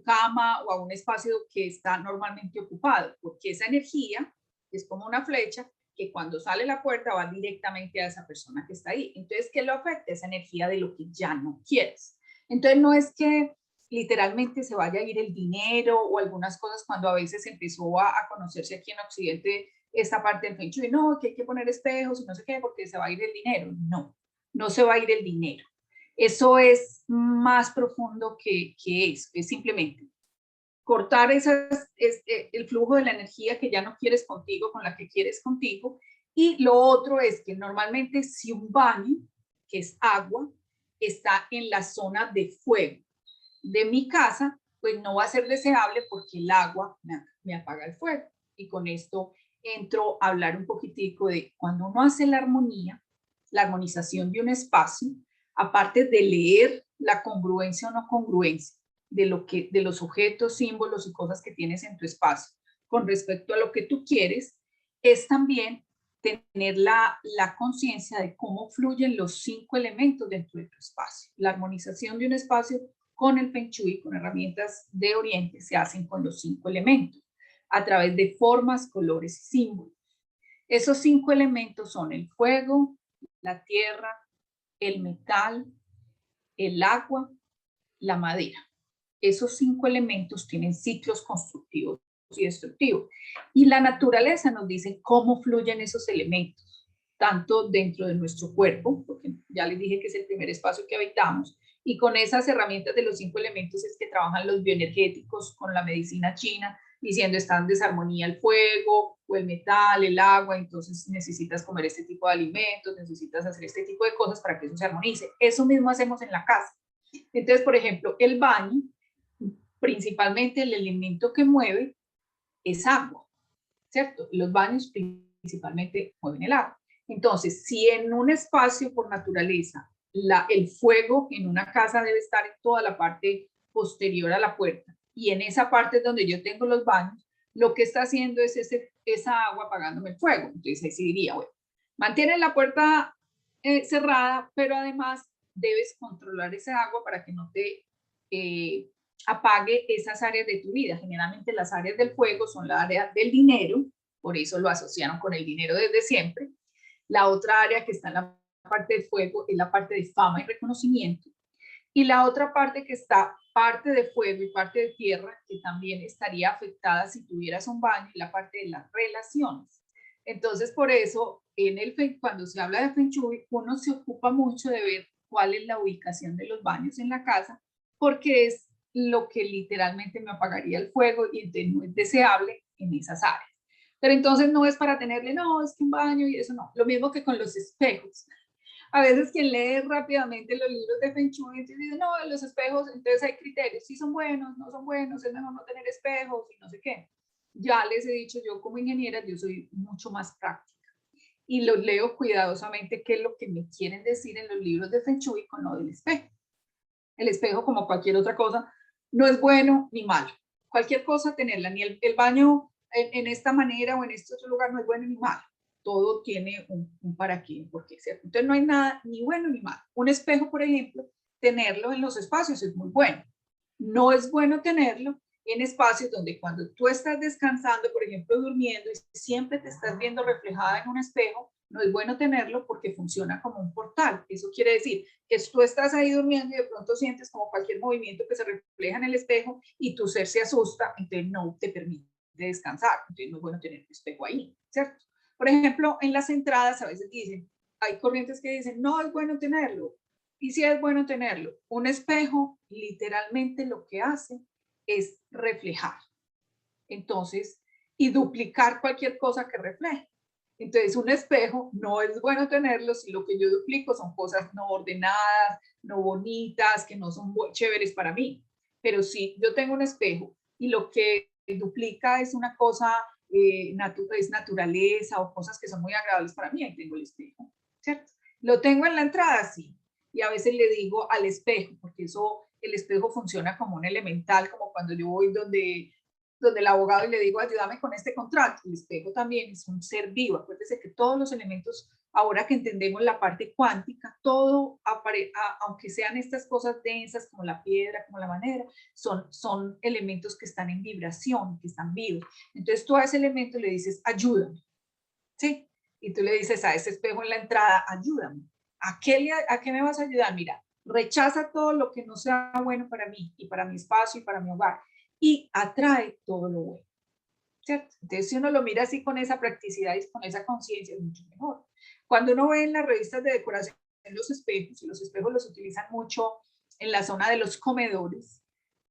cama o a un espacio que está normalmente ocupado, porque esa energía es como una flecha que cuando sale la puerta va directamente a esa persona que está ahí. Entonces, ¿qué lo afecta? Esa energía de lo que ya no quieres. Entonces, no es que literalmente se vaya a ir el dinero o algunas cosas cuando a veces empezó a conocerse aquí en Occidente esta parte del Feng Shui, no, que hay que poner espejos y no sé qué, porque se va a ir el dinero. No, no se va a ir el dinero. Eso es más profundo que eso, es simplemente cortar el flujo de la energía que ya no quieres contigo, con la que quieres contigo. Y lo otro es que normalmente si un baño, que es agua, está en la zona de fuego de mi casa, pues no va a ser deseable porque el agua me apaga el fuego. Y con esto entro a hablar un poquitico de cuando uno hace la armonía, la armonización de un espacio, aparte de leer la congruencia o no congruencia de los objetos, símbolos y cosas que tienes en tu espacio con respecto a lo que tú quieres, es también tener la conciencia de cómo fluyen los 5 elementos dentro de tu espacio. La armonización de un espacio con el Feng Shui, con herramientas de Oriente, se hacen con los 5 elementos, a través de formas, colores y símbolos. Esos 5 elementos son el fuego, la tierra, el metal, el agua, la madera. Esos 5 elementos tienen ciclos constructivos y destructivos. Y la naturaleza nos dice cómo fluyen esos elementos, tanto dentro de nuestro cuerpo, porque ya les dije que es el primer espacio que habitamos, y con esas herramientas de los 5 elementos es que trabajan los bioenergéticos con la medicina china, diciendo está en desarmonía el fuego o el metal, el agua, entonces necesitas comer este tipo de alimentos, necesitas hacer este tipo de cosas para que eso se armonice. Eso mismo hacemos en la casa. Entonces, por ejemplo, el baño, principalmente el elemento que mueve es agua, ¿cierto? Los baños principalmente mueven el agua. Entonces, si en un espacio por naturaleza el fuego en una casa debe estar en toda la parte posterior a la puerta y en esa parte es donde yo tengo los baños, lo que está haciendo es esa agua apagándome el fuego. Entonces ahí sí diría, bueno, mantiene la puerta cerrada, pero además debes controlar esa agua para que no te apague esas áreas de tu vida. Generalmente las áreas del fuego son la área del dinero, por eso lo asociaron con el dinero desde siempre. La otra área que está en la parte de fuego es la parte de fama y reconocimiento. Y la otra parte que está parte de fuego y parte de tierra, que también estaría afectada si tuvieras un baño, es la parte de las relaciones. Entonces, por eso, cuando se habla de Feng Shui, uno se ocupa mucho de ver cuál es la ubicación de los baños en la casa, porque es lo que literalmente me apagaría el fuego y entonces no es deseable en esas áreas. Pero entonces no es para tenerle, no, es que un baño y eso no. Lo mismo que con los espejos. A veces quien lee rápidamente los libros de Feng Shui dice, no, los espejos, entonces hay criterios, si son buenos, no son buenos, es mejor no tener espejos y no sé qué. Ya les he dicho, yo como ingeniera, yo soy mucho más práctica y los leo cuidadosamente qué es lo que me quieren decir en los libros de Feng Shui con lo del espejo. El espejo, como cualquier otra cosa, no es bueno ni malo. Cualquier cosa tenerla, ni el baño en esta manera o en este otro lugar no es bueno ni malo. Todo tiene un para qué, un por qué, ¿cierto? Entonces no hay nada ni bueno ni malo. Un espejo, por ejemplo, tenerlo en los espacios es muy bueno. No es bueno tenerlo en espacios donde cuando tú estás descansando, por ejemplo, durmiendo, y siempre te estás viendo reflejada en un espejo, no es bueno tenerlo porque funciona como un portal. Eso quiere decir que tú estás ahí durmiendo y de pronto sientes como cualquier movimiento que se refleja en el espejo y tu ser se asusta, entonces no te permite descansar. Entonces no es bueno tener un espejo ahí, ¿cierto? Por ejemplo, en las entradas a veces dicen, hay corrientes que dicen, no es bueno tenerlo. Y sí es bueno tenerlo. Un espejo literalmente lo que hace es reflejar. Entonces, y duplicar cualquier cosa que refleje. Entonces, un espejo no es bueno tenerlo si lo que yo duplico son cosas no ordenadas, no bonitas, que no son chéveres para mí. Pero si yo tengo un espejo y lo que duplica es una cosa, es naturaleza o cosas que son muy agradables para mí, ahí tengo el espejo, ¿cierto? Lo tengo en la entrada, sí. Y a veces le digo al espejo, porque eso, el espejo funciona como un elemental, como cuando yo voy donde el abogado y le digo, ayúdame con este contrato. El espejo también es un ser vivo. Acuérdese que todos los elementos, ahora que entendemos la parte cuántica, todo, aunque sean estas cosas densas como la piedra, como la madera, son elementos que están en vibración, que están vivos. Entonces tú a ese elemento le dices, ayúdame, ¿sí? Y tú le dices a ese espejo en la entrada, ayúdame. ¿A qué me vas a ayudar? Mira, rechaza todo lo que no sea bueno para mí y para mi espacio y para mi hogar y atrae todo lo bueno, ¿cierto? Entonces, si uno lo mira así con esa practicidad y con esa conciencia, es mucho mejor. Cuando uno ve en las revistas de decoración los espejos, y los espejos los utilizan mucho en la zona de los comedores,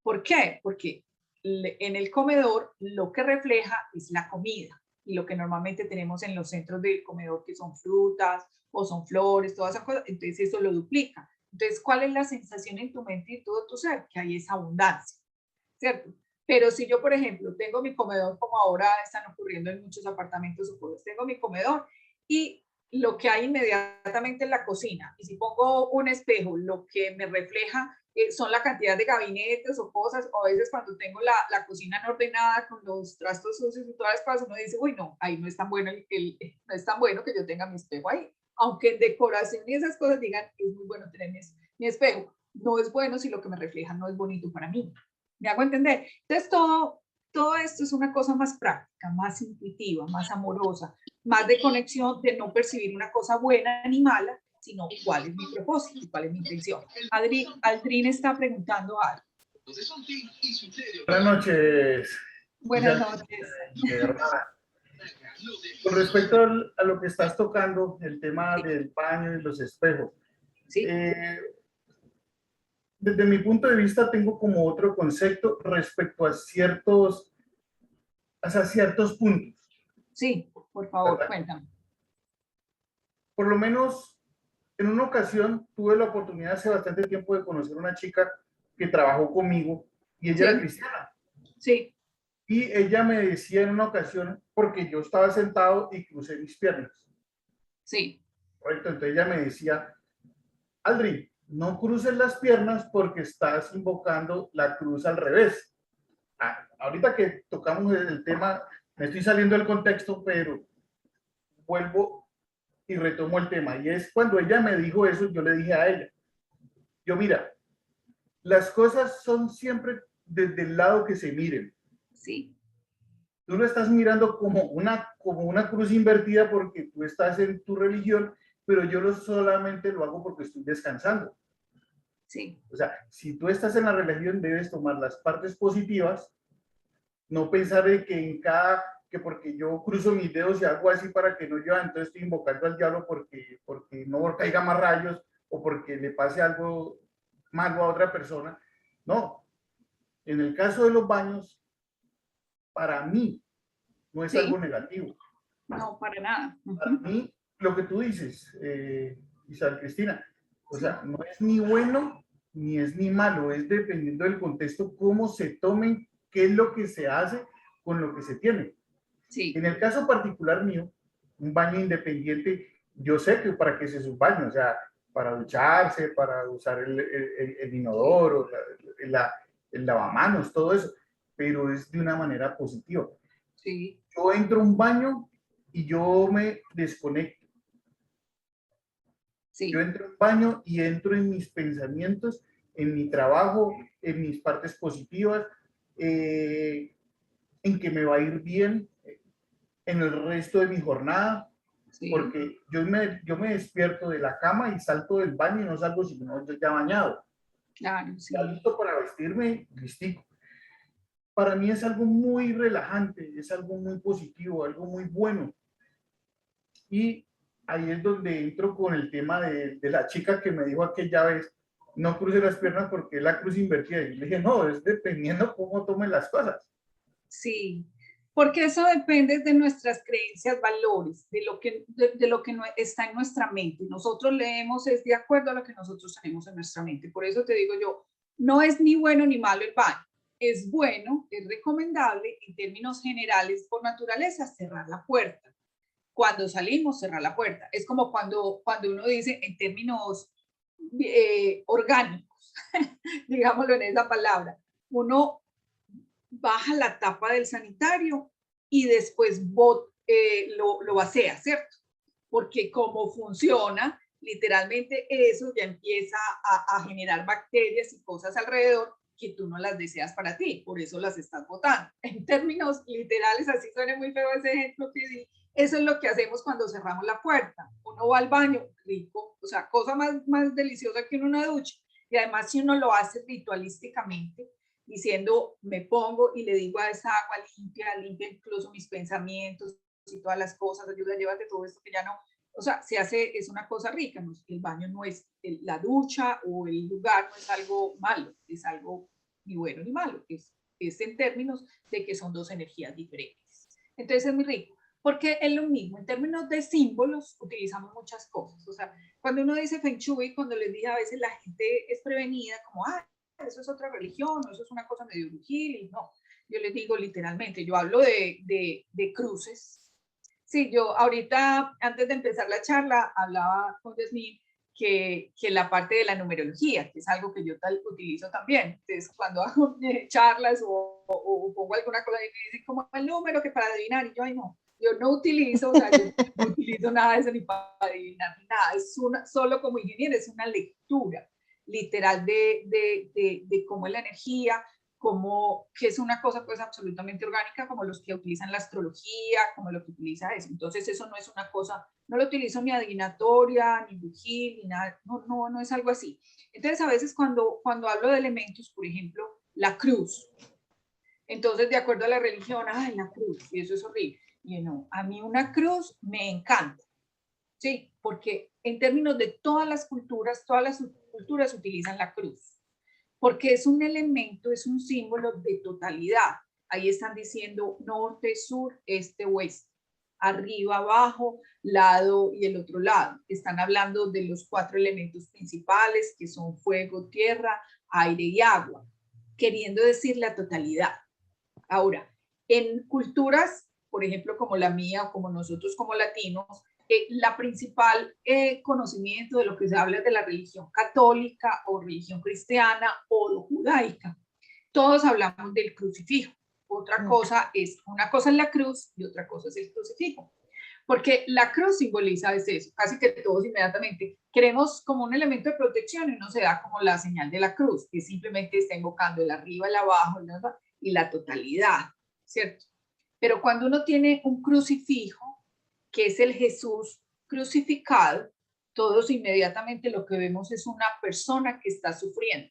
¿por qué? Porque en el comedor lo que refleja es la comida y lo que normalmente tenemos en los centros del comedor, que son frutas o son flores, todas esas cosas, entonces eso lo duplica. Entonces, ¿cuál es la sensación en tu mente y todo tu ser? Que hay esa abundancia, ¿cierto? Pero si yo, por ejemplo, tengo mi comedor, como ahora están ocurriendo en muchos apartamentos o cosas, tengo mi comedor y lo que hay inmediatamente en la cocina, y si pongo un espejo, lo que me refleja son la cantidad de gabinetes o cosas, o a veces cuando tengo la cocina no ordenada con los trastos sucios y todas las cosas, uno dice, uy, no, ahí no es tan bueno, no es tan bueno que yo tenga mi espejo ahí. Aunque en decoración y esas cosas digan, es muy bueno tener mi espejo, no es bueno si lo que me refleja no es bonito para mí. ¿Me hago entender? Entonces, todo esto es una cosa más práctica, más intuitiva, más amorosa, más de conexión, de no percibir una cosa buena ni mala, sino cuál es mi propósito, cuál es mi intención. Aldrin está preguntando algo. Buenas noches. Buenas noches. Con respecto a lo que estás tocando, el tema del baño y los espejos, ¿Sí? Desde mi punto de vista tengo como otro concepto respecto a ciertos puntos. Sí, por favor, ¿verdad? cuéntame. Por lo menos en una ocasión tuve la oportunidad hace bastante tiempo de conocer a una chica que trabajó conmigo y ella era cristiana. Sí. Y ella me decía en una ocasión, porque yo estaba sentado y crucé mis piernas. Sí. Correcto, entonces ella me decía, Aldri, no cruces las piernas porque estás invocando la cruz al revés. Ahorita que tocamos el tema, me estoy saliendo del contexto, pero vuelvo y retomo el tema. Y es cuando ella me dijo eso, yo le dije a ella, yo mira, las cosas son siempre desde el lado que se miren. Sí. Tú lo estás mirando como una cruz invertida porque tú estás en tu religión, pero yo solamente lo hago porque estoy descansando. Sí. O sea, si tú estás en la religión, debes tomar las partes positivas, no pensar de que que porque yo cruzo mis dedos y hago así para que no llueva, entonces estoy invocando al diablo porque no caiga más rayos o porque le pase algo malo a otra persona. No, en el caso de los baños, para mí no es algo negativo. No, para nada. Para mí, lo que tú dices, Isabel Cristina, o sea, no es ni bueno ni es ni malo, es dependiendo del contexto, cómo se tomen, qué es lo que se hace con lo que se tiene. Sí. En el caso particular mío, un baño independiente, yo sé que para qué es un baño, o sea, para ducharse, para usar el inodoro, el lavamanos, todo eso, pero es de una manera positiva. Sí. Yo entro a un baño y yo me desconecto. Sí. Yo entro a un baño y entro en mis pensamientos, en mi trabajo, en mis partes positivas, en que me va a ir bien en el resto de mi jornada, Sí. porque yo me despierto de la cama y salto del baño y no salgo sino ya bañado. Claro, sí. Ya listo para vestirme, listico. Para mí es algo muy relajante, es algo muy positivo, algo muy bueno. Y ahí es donde entro con el tema de la chica que me dijo aquella vez, no cruce las piernas porque es la cruz invertida. Y le dije, no, es dependiendo cómo tomen las cosas. Sí, porque eso depende de nuestras creencias, valores, de lo que no está en nuestra mente. Nosotros leemos es de acuerdo a lo que nosotros tenemos en nuestra mente. Por eso te digo yo, no es ni bueno ni malo el baño. Es bueno, es recomendable en términos generales por naturaleza cerrar la puerta. Cuando salimos, cerrar la puerta. Es como cuando uno dice en términos orgánicos, digámoslo en esa palabra, uno baja la tapa del sanitario y después lo vacía, ¿cierto? Porque como funciona, literalmente eso ya empieza a generar bacterias y cosas alrededor que tú no las deseas para ti, por eso las estás botando. En términos literales, así suena muy feo ese ejemplo que di, eso es lo que hacemos cuando cerramos la puerta. Uno va al baño, rico, o sea, cosa más deliciosa que una ducha. Y además, si uno lo hace ritualísticamente, diciendo, me pongo y le digo a esa agua limpia incluso mis pensamientos y todas las cosas, ayuda, llévate todo esto que ya no, o sea, se hace, es una cosa rica, ¿no? El baño no es, la ducha o el lugar no es algo malo, es algo ni bueno ni malo, es en términos de que son dos energías diferentes. Entonces es muy rico, porque es lo mismo, en términos de símbolos utilizamos muchas cosas, o sea, cuando uno dice Feng Shui, cuando les dije a veces la gente es prevenida, como, eso es otra religión, eso es una cosa medio brujil, y no, yo les digo literalmente, yo hablo de cruces. Sí, yo ahorita, antes de empezar la charla, hablaba con Yasmín que la parte de la numerología, que es algo que yo utilizo también. Entonces, cuando hago charlas o pongo alguna cosa y me dicen como el número que para adivinar, y yo, ay no, yo no utilizo, o sea, yo no utilizo nada de eso ni para adivinar, ni nada, es solo como ingeniero, es una lectura literal de cómo es la energía, como que es una cosa pues absolutamente orgánica, como los que utilizan la astrología, como lo que utiliza eso. Entonces eso no es una cosa, no lo utilizo ni adivinatoria, ni brujil, ni nada, no es algo así. Entonces a veces cuando hablo de elementos, por ejemplo, la cruz, entonces de acuerdo a la religión, ay, la cruz, y eso es horrible. Y no, a mí una cruz me encanta, ¿sí? Porque en términos de todas las culturas utilizan la cruz porque es un elemento, es un símbolo de totalidad. Ahí están diciendo norte, sur, este, oeste, arriba, abajo, lado y el otro lado. Están hablando de los 4 elementos principales que son fuego, tierra, aire y agua, queriendo decir la totalidad. Ahora, en culturas, por ejemplo, como la mía o como nosotros como latinos, la principal conocimiento de lo que se habla de la religión católica o religión cristiana o judaica. Todos hablamos del crucifijo. Otra cosa es, una cosa es la cruz y otra cosa es el crucifijo. Porque la cruz simboliza eso, casi que todos inmediatamente queremos como un elemento de protección y uno se da como la señal de la cruz, que simplemente está invocando el arriba, el abajo y la totalidad, ¿cierto? Pero cuando uno tiene un crucifijo, que es el Jesús crucificado, todos inmediatamente lo que vemos es una persona que está sufriendo.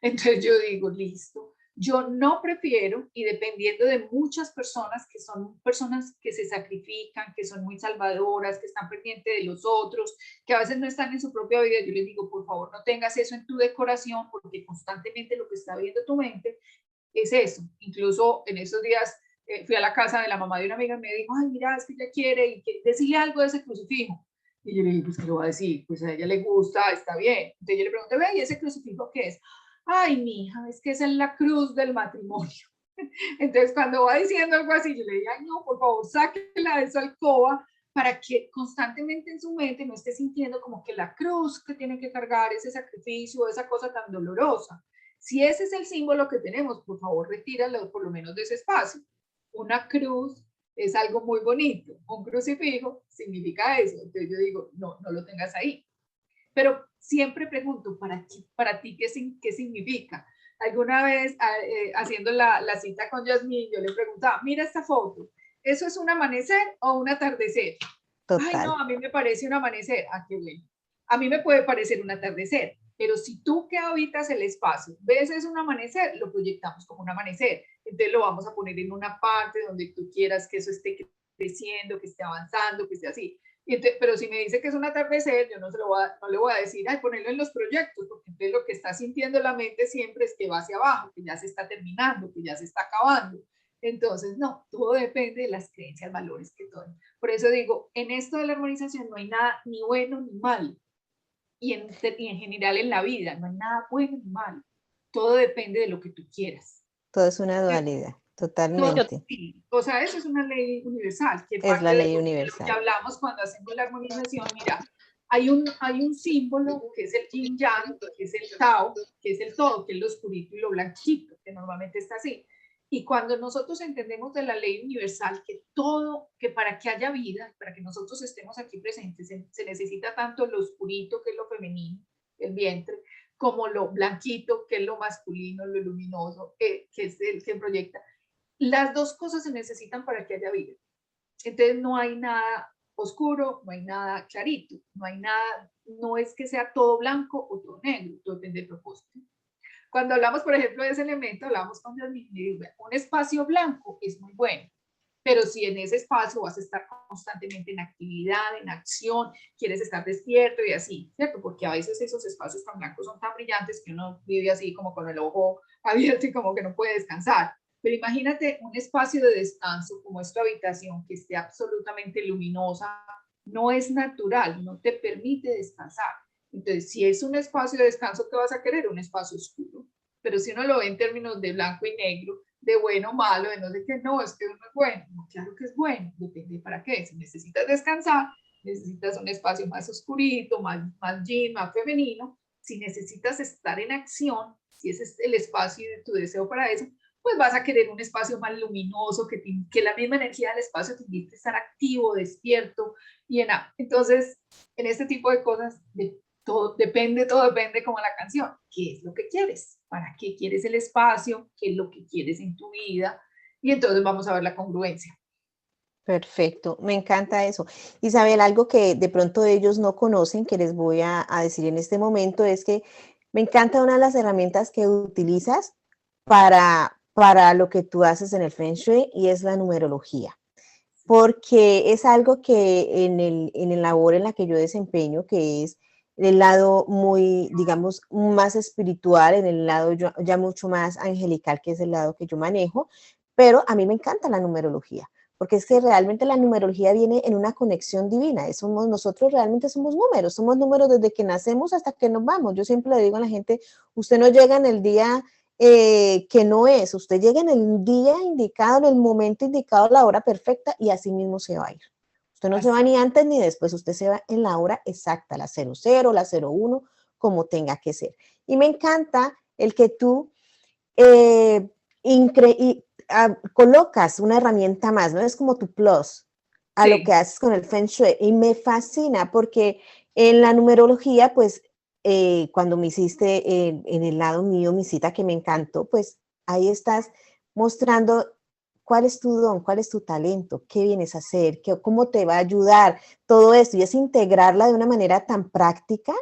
Entonces yo digo, listo, yo no prefiero, y dependiendo de muchas personas que son personas que se sacrifican, que son muy salvadoras, que están pendientes de los otros, que a veces no están en su propia vida, yo les digo, por favor, no tengas eso en tu decoración, porque constantemente lo que está viendo tu mente es eso. Incluso en esos días fui a la casa de la mamá de una amiga y me dijo, ay, mira, es que ella quiere, y que decirle algo de ese crucifijo. Y yo le digo, pues, ¿qué le voy a decir? Pues a ella le gusta, está bien. Entonces yo le pregunté, ve, ¿y ese crucifijo qué es? Ay, mija, es que esa es la cruz del matrimonio. Entonces, cuando va diciendo algo así, yo le digo, ay, no, por favor, sáquela de su alcoba para que constantemente en su mente no esté sintiendo como que la cruz que tiene que cargar, ese sacrificio, esa cosa tan dolorosa. Si ese es el símbolo que tenemos, por favor, retíralo por lo menos de ese espacio. Una cruz es algo muy bonito. Un crucifijo significa eso. Entonces yo digo, no, no lo tengas ahí. Pero siempre pregunto, para ti ¿qué significa? Alguna vez haciendo la cita con Yasmín, yo le preguntaba, mira esta foto, ¿eso es un amanecer o un atardecer? Total. Ay, no, a mí me parece un amanecer. Ah, qué bueno. A mí me puede parecer un atardecer, pero si tú que habitas el espacio ves es un amanecer, lo proyectamos como un amanecer. Entonces lo vamos a poner en una parte donde tú quieras que eso esté creciendo, que esté avanzando, que esté así. Pero si me dice que es un atardecer, yo no le voy a decir, ay, ponerlo en los proyectos, porque entonces lo que está sintiendo la mente siempre es que va hacia abajo, que ya se está terminando, que ya se está acabando. Entonces, no, todo depende de las creencias, valores que tomen. Por eso digo, en esto de la armonización no hay nada ni bueno ni malo. Y en general en la vida no hay nada bueno ni malo. Todo depende de lo que tú quieras. Todo es una dualidad. Totalmente. Sí, o sea, eso es una ley universal. Que es la ley universal. Lo que hablamos cuando hacemos la armonización, mira, hay un símbolo que es el yin yang, que es el Tao, que es el todo, que es lo oscurito y lo blanquito, que normalmente está así. Y cuando nosotros entendemos de la ley universal que todo, que para que haya vida, para que nosotros estemos aquí presentes, se necesita tanto lo oscurito, que es lo femenino, el vientre, como lo blanquito, que es lo masculino, lo luminoso, que es el que proyecta. Las dos cosas se necesitan para que haya vida. Entonces no hay nada oscuro, no hay nada clarito, no hay nada, no es que sea todo blanco o todo negro, todo depende del propósito. Cuando hablamos, por ejemplo, de ese elemento, hablamos con un espacio blanco es muy bueno, pero si en ese espacio vas a estar constantemente en actividad, en acción, quieres estar despierto y así, ¿cierto? Porque a veces esos espacios tan blancos son tan brillantes que uno vive así como con el ojo abierto y como que no puede descansar. Pero imagínate un espacio de descanso como es tu habitación, que esté absolutamente luminosa, no es natural, no te permite descansar. Entonces, si es un espacio de descanso, ¿qué vas a querer? Un espacio oscuro. Pero si uno lo ve en términos de blanco y negro, de bueno o malo, de no sé qué, no, es que uno es bueno. No, claro que es bueno, depende para qué. Si necesitas descansar, necesitas un espacio más oscurito, más yin, más femenino. Si necesitas estar en acción, si ese es el espacio de tu deseo para eso, pues vas a querer un espacio más luminoso, que la misma energía del espacio te invite a estar activo, despierto. Entonces, en este tipo de cosas, todo depende como la canción. ¿Qué es lo que quieres? ¿Para qué quieres el espacio? ¿Qué es lo que quieres en tu vida? Y entonces vamos a ver la congruencia. Perfecto, me encanta eso. Isabel, algo que de pronto ellos no conocen, que les voy a decir en este momento, es que me encanta una de las herramientas que utilizas para lo que tú haces en el Feng Shui, y es la numerología. Porque es algo que en el labor en la que yo desempeño, que es el lado muy, digamos, más espiritual, en el lado ya mucho más angelical, que es el lado que yo manejo, pero a mí me encanta la numerología, porque es que realmente la numerología viene en una conexión divina. Nosotros realmente somos números desde que nacemos hasta que nos vamos. Yo siempre le digo a la gente, usted no llega en el día que no es, usted llega en el día indicado, en el momento indicado, a la hora perfecta, y así mismo se va a ir. Usted no se va ni antes ni después, usted se va en la hora exacta, la 00, la 01, como tenga que ser. Y me encanta el que tú colocas una herramienta más, ¿no? Es como tu plus a lo que haces con el Feng Shui. Y me fascina porque en la numerología, pues, cuando me hiciste en el lado mío, mi cita que me encantó, pues ahí estás mostrando cuál es tu don, cuál es tu talento, qué vienes a hacer, cómo te va a ayudar todo esto. Y es integrarla de una manera tan práctica,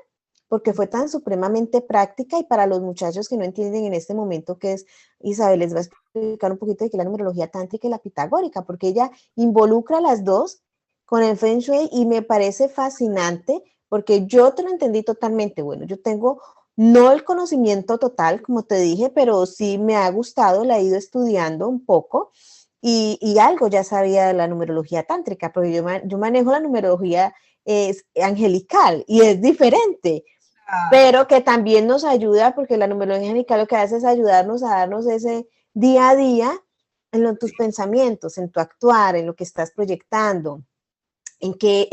porque fue tan supremamente práctica. Y para los muchachos que no entienden en este momento qué es, Isabel les va a explicar un poquito de qué es la numerología tántrica y la pitagórica, porque ella involucra las dos con el Feng Shui y me parece fascinante porque yo te lo entendí totalmente. Bueno, yo tengo no el conocimiento total, como te dije, pero sí me ha gustado, la he ido estudiando un poco y algo ya sabía de la numerología tántrica, porque yo manejo la numerología angelical y es diferente, pero que también nos ayuda, porque la numerología angelical lo que hace es ayudarnos a darnos ese día a día en tus pensamientos, en tu actuar, en lo que estás proyectando, en qué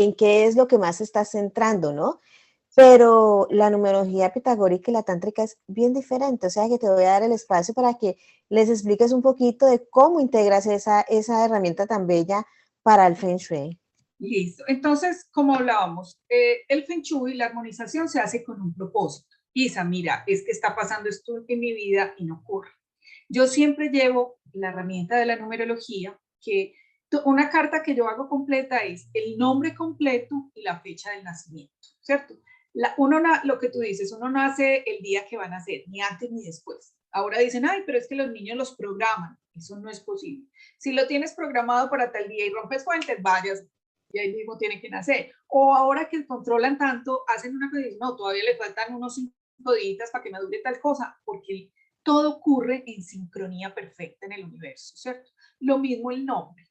es lo que más estás centrando, ¿no? Pero la numerología pitagórica y la tántrica es bien diferente, o sea que te voy a dar el espacio para que les expliques un poquito de cómo integras esa herramienta tan bella para el Feng Shui. Listo. Entonces, como hablábamos, el Feng Shui, la armonización se hace con un propósito. Isa, mira, es que está pasando esto en mi vida y no ocurre. Yo siempre llevo la herramienta de la numerología, que una carta que yo hago completa es el nombre completo y la fecha del nacimiento, ¿cierto? Lo que tú dices, uno nace el día que va a nacer, ni antes ni después. Ahora dicen, ay, pero es que los niños los programan. Eso no es posible. Si lo tienes programado para tal día y rompes fuentes, vayas, y ahí mismo tiene que nacer. O ahora que controlan tanto, hacen una cosa y dicen, no, todavía le faltan unos 5 días para que me dure tal cosa, porque todo ocurre en sincronía perfecta en el universo, ¿cierto? Lo mismo el nombre.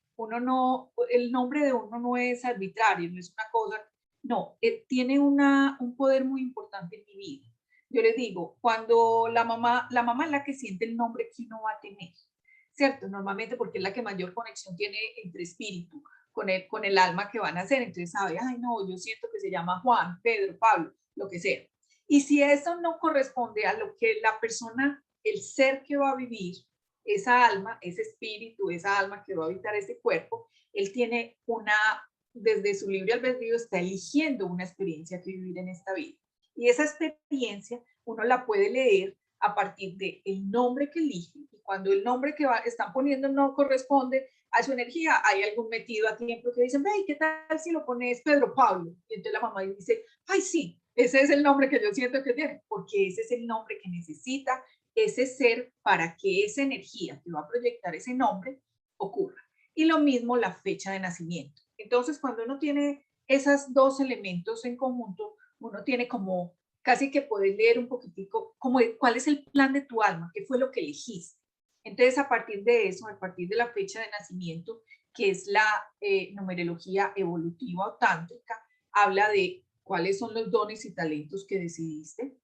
El nombre de uno no es arbitrario, no es una cosa, no, tiene un poder muy importante en mi vida. Yo les digo, cuando la mamá es la que siente el nombre que uno va a tener, ¿cierto? Normalmente porque es la que mayor conexión tiene entre espíritu con el alma que van a hacer. Entonces sabe, ay no, yo siento que se llama Juan, Pedro, Pablo, lo que sea. Y si eso no corresponde a lo que la persona, el ser que va a vivir, esa alma, ese espíritu, esa alma que va a habitar ese cuerpo, él tiene desde su libre albedrío está eligiendo una experiencia que vivir en esta vida. Y esa experiencia uno la puede leer a partir del nombre que elige. Y cuando el nombre que están poniendo no corresponde a su energía, hay algún metido a tiempo que dicen, hey, ¿qué tal si lo pones Pedro Pablo? Y entonces la mamá dice, ay, sí, ese es el nombre que yo siento que tiene, porque ese es el nombre que necesita ese ser para que esa energía que va a proyectar ese nombre ocurra. Y lo mismo la fecha de nacimiento. Entonces, cuando uno tiene esos dos elementos en conjunto, uno tiene como casi que poder leer un poquitico como cuál es el plan de tu alma, qué fue lo que elegiste. Entonces, a partir de eso, a partir de la fecha de nacimiento, que es la numerología evolutiva o tántrica, habla de cuáles son los dones y talentos que decidiste,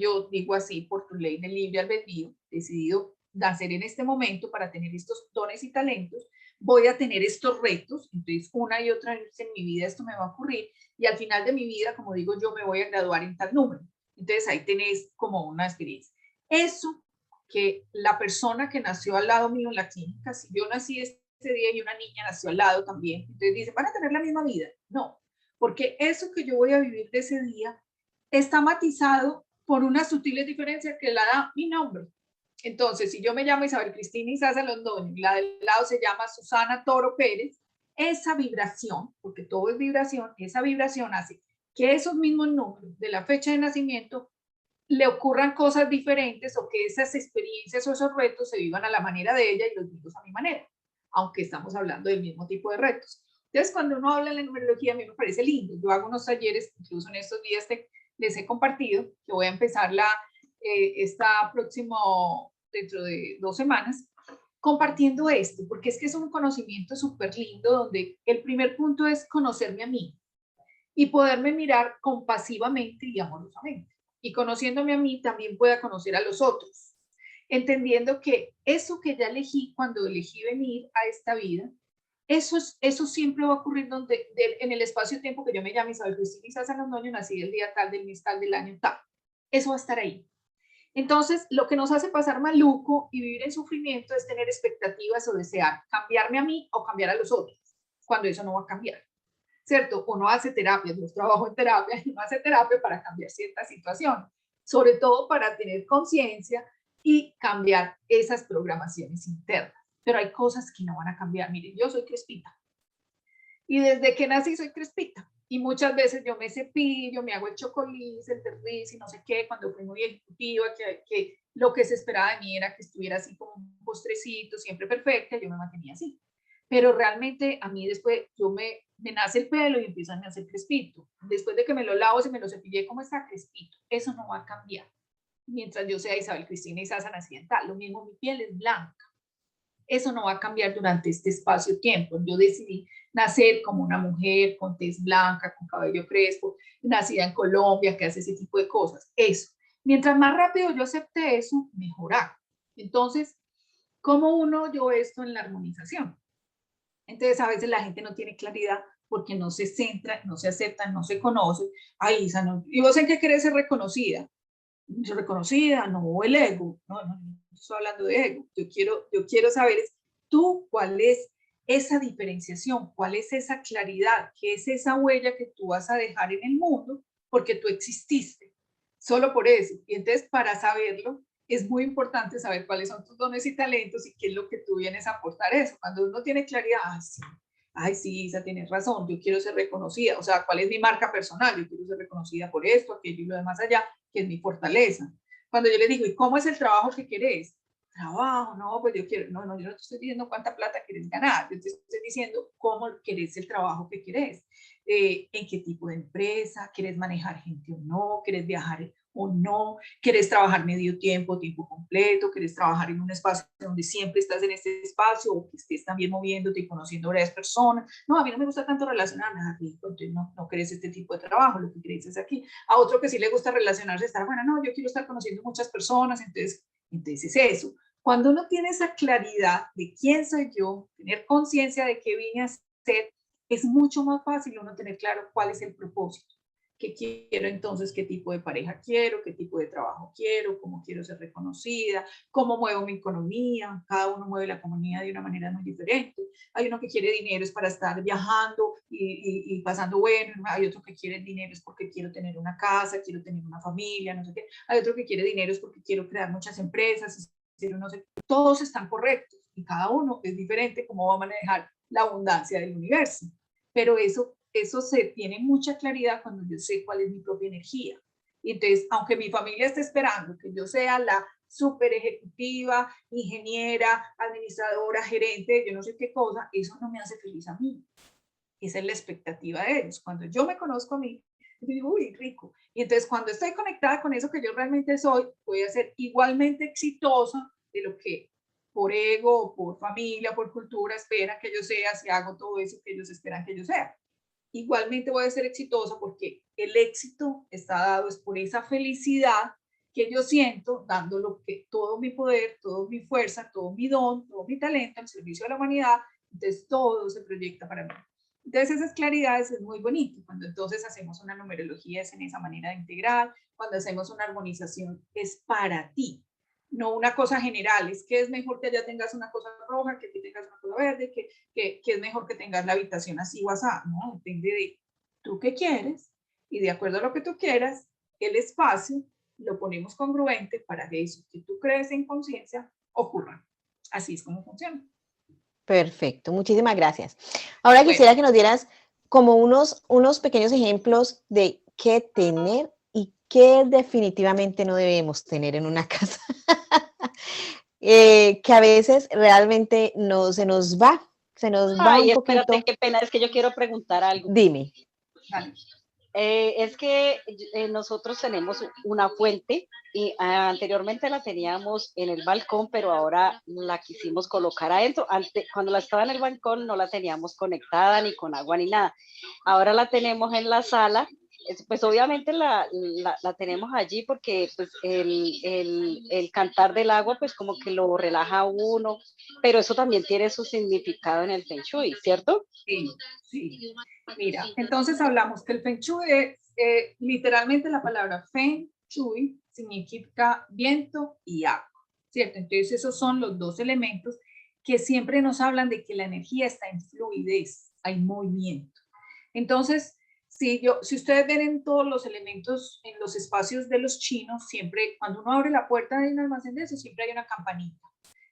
yo digo así, por tu ley del libre albedrío, decidido nacer en este momento para tener estos dones y talentos, voy a tener estos retos, entonces una y otra vez en mi vida esto me va a ocurrir, y al final de mi vida, como digo yo, me voy a graduar en tal número. Entonces ahí tenés como una experiencia. Eso que la persona que nació al lado mío en la clínica, si yo nací ese día y una niña nació al lado también, entonces dice, van a tener la misma vida. No, porque eso que yo voy a vivir de ese día está matizado por unas sutiles diferencias que la da mi nombre. Entonces, si yo me llamo Isabel Cristina Izaza Londoño y la del lado se llama Susana Toro Pérez, esa vibración, porque todo es vibración, esa vibración hace que esos mismos números de la fecha de nacimiento le ocurran cosas diferentes o que esas experiencias o esos retos se vivan a la manera de ella y los vivos a mi manera, aunque estamos hablando del mismo tipo de retos. Entonces, cuando uno habla de la numerología, a mí me parece lindo. Yo hago unos talleres, incluso en estos días les he compartido, que voy a empezar dentro de 2 semanas, compartiendo esto, porque es que es un conocimiento súper lindo, donde el primer punto es conocerme a mí y poderme mirar compasivamente y amorosamente. Y conociéndome a mí, también pueda conocer a los otros, entendiendo que eso que ya elegí cuando elegí venir a esta vida Eso siempre va a ocurrir en el espacio-tiempo que yo me llame Isabel Cristina Izaza Londoño, nací el día tal, del mes tal, del año tal. Eso va a estar ahí. Entonces, lo que nos hace pasar maluco y vivir en sufrimiento es tener expectativas o desear cambiarme a mí o cambiar a los otros, cuando eso no va a cambiar, ¿cierto? Uno hace terapia, yo trabajo en terapia, uno hace terapia para cambiar ciertas situaciones, sobre todo para tener conciencia y cambiar esas programaciones internas. Pero hay cosas que no van a cambiar. Miren, yo soy crespita y desde que nací soy crespita. Y muchas veces yo me cepillo, me hago el chocolís, el terris y no sé qué, cuando fui muy ejecutiva, que lo que se esperaba de mí era que estuviera así como un postrecito, siempre perfecta, yo me mantenía así. Pero realmente a mí después me nace el pelo y empieza a nacer crespito. Después de que me lo lavo, se me lo cepillé, como está crespito. Eso no va a cambiar. Mientras yo sea Isabel Cristina Izaza Nacidental, lo mismo mi piel es blanca. Eso no va a cambiar durante este espacio-tiempo. Yo decidí nacer como una mujer con tez blanca, con cabello crespo, nacida en Colombia, que hace ese tipo de cosas. Eso. Mientras más rápido yo acepte eso, mejorar. Entonces, ¿cómo uno yo esto en la armonización? Entonces, a veces la gente no tiene claridad porque no se centra, no se acepta, no se conoce. Ay, Isa, no. ¿Y vos en qué querés ser reconocida? Reconocida, no el ego, no estoy hablando de ego, yo quiero saber tú cuál es esa diferenciación, cuál es esa claridad, qué es esa huella que tú vas a dejar en el mundo porque tú exististe, solo por eso. Y entonces para saberlo es muy importante saber cuáles son tus dones y talentos y qué es lo que tú vienes a aportar eso. Cuando uno tiene claridad, ay, sí, Isa, tienes razón, yo quiero ser reconocida, o sea, ¿cuál es mi marca personal? Yo quiero ser reconocida por esto, aquello y lo demás allá, que es mi fortaleza. Cuando yo les digo, ¿y cómo es el trabajo que querés? Trabajo, no, pues yo quiero, no, yo no te estoy diciendo cuánta plata querés ganar, yo te estoy diciendo cómo querés el trabajo que querés, en qué tipo de empresa, querés manejar gente o no, querés viajar o no, querés trabajar medio tiempo, tiempo completo, querés trabajar en un espacio donde siempre estás en este espacio o que estés también moviéndote y conociendo a varias personas. No, a mí no me gusta tanto relacionarme, entonces no querés este tipo de trabajo, lo que querés es aquí. A otro que sí le gusta relacionarse, estar, bueno, no, yo quiero estar conociendo muchas personas, entonces es eso. Cuando uno tiene esa claridad de quién soy yo, tener conciencia de qué vine a ser, es mucho más fácil uno tener claro cuál es el propósito. ¿Qué quiero entonces? ¿Qué tipo de pareja quiero? ¿Qué tipo de trabajo quiero? ¿Cómo quiero ser reconocida? ¿Cómo muevo mi economía? Cada uno mueve la economía de una manera muy diferente. Hay uno que quiere dinero es para estar viajando y pasando bueno. Hay otro que quiere dinero es porque quiero tener una casa, quiero tener una familia, no sé qué. Hay otro que quiere dinero es porque quiero crear muchas empresas. No sé. Todos están correctos y cada uno es diferente cómo va a manejar la abundancia del universo. Pero eso se tiene mucha claridad cuando yo sé cuál es mi propia energía. Y entonces, aunque mi familia esté esperando que yo sea la súper ejecutiva, ingeniera, administradora, gerente, yo no sé qué cosa, eso no me hace feliz a mí. Esa es la expectativa de ellos. Cuando yo me conozco a mí, yo digo, uy, rico. Y entonces, cuando estoy conectada con eso que yo realmente soy, voy a ser igualmente exitosa de lo que por ego, por familia, por cultura esperan que yo sea, si hago todo eso que ellos esperan que yo sea. Igualmente voy a ser exitosa porque el éxito está dado es por esa felicidad que yo siento, dando lo que, todo mi poder, toda mi fuerza, todo mi don, todo mi talento al servicio de la humanidad. Entonces todo se proyecta para mí. Entonces esas claridades es muy bonito. Cuando entonces hacemos una numerología es en esa manera de integrar. Cuando hacemos una armonización es para ti, no una cosa general. Es que es mejor que allá tengas una cosa roja, que aquí tengas una cosa verde, que es mejor que tengas la habitación así o así. No, depende de tú qué quieres y de acuerdo a lo que tú quieras, el espacio lo ponemos congruente para que eso que tú crees en conciencia ocurra. Así es como funciona. Perfecto, muchísimas gracias. Ahora quisiera que nos dieras como unos pequeños ejemplos de qué tener y qué definitivamente no debemos tener en una casa. Que a veces realmente no se nos va Ay, un espérate, poquito. qué pena, es que yo quiero preguntar algo. Dime. Vale. Es que nosotros tenemos una fuente y anteriormente la teníamos en el balcón, pero ahora la quisimos colocar adentro. Cuando la estaba en el balcón no la teníamos conectada ni con agua ni nada. Ahora la tenemos en la sala pues obviamente la tenemos allí porque pues el cantar del agua pues como que lo relaja a uno, pero eso también tiene su significado en el Feng Shui, ¿cierto? Sí, sí. Mira, entonces hablamos que el Feng Shui es, literalmente la palabra Feng Shui significa viento y agua, ¿cierto? Entonces esos son los dos elementos que siempre nos hablan de que la energía está en fluidez, hay movimiento. Entonces, si ustedes ven en todos los elementos, en los espacios de los chinos, siempre cuando uno abre la puerta de un almacén de eso, siempre hay una campanita.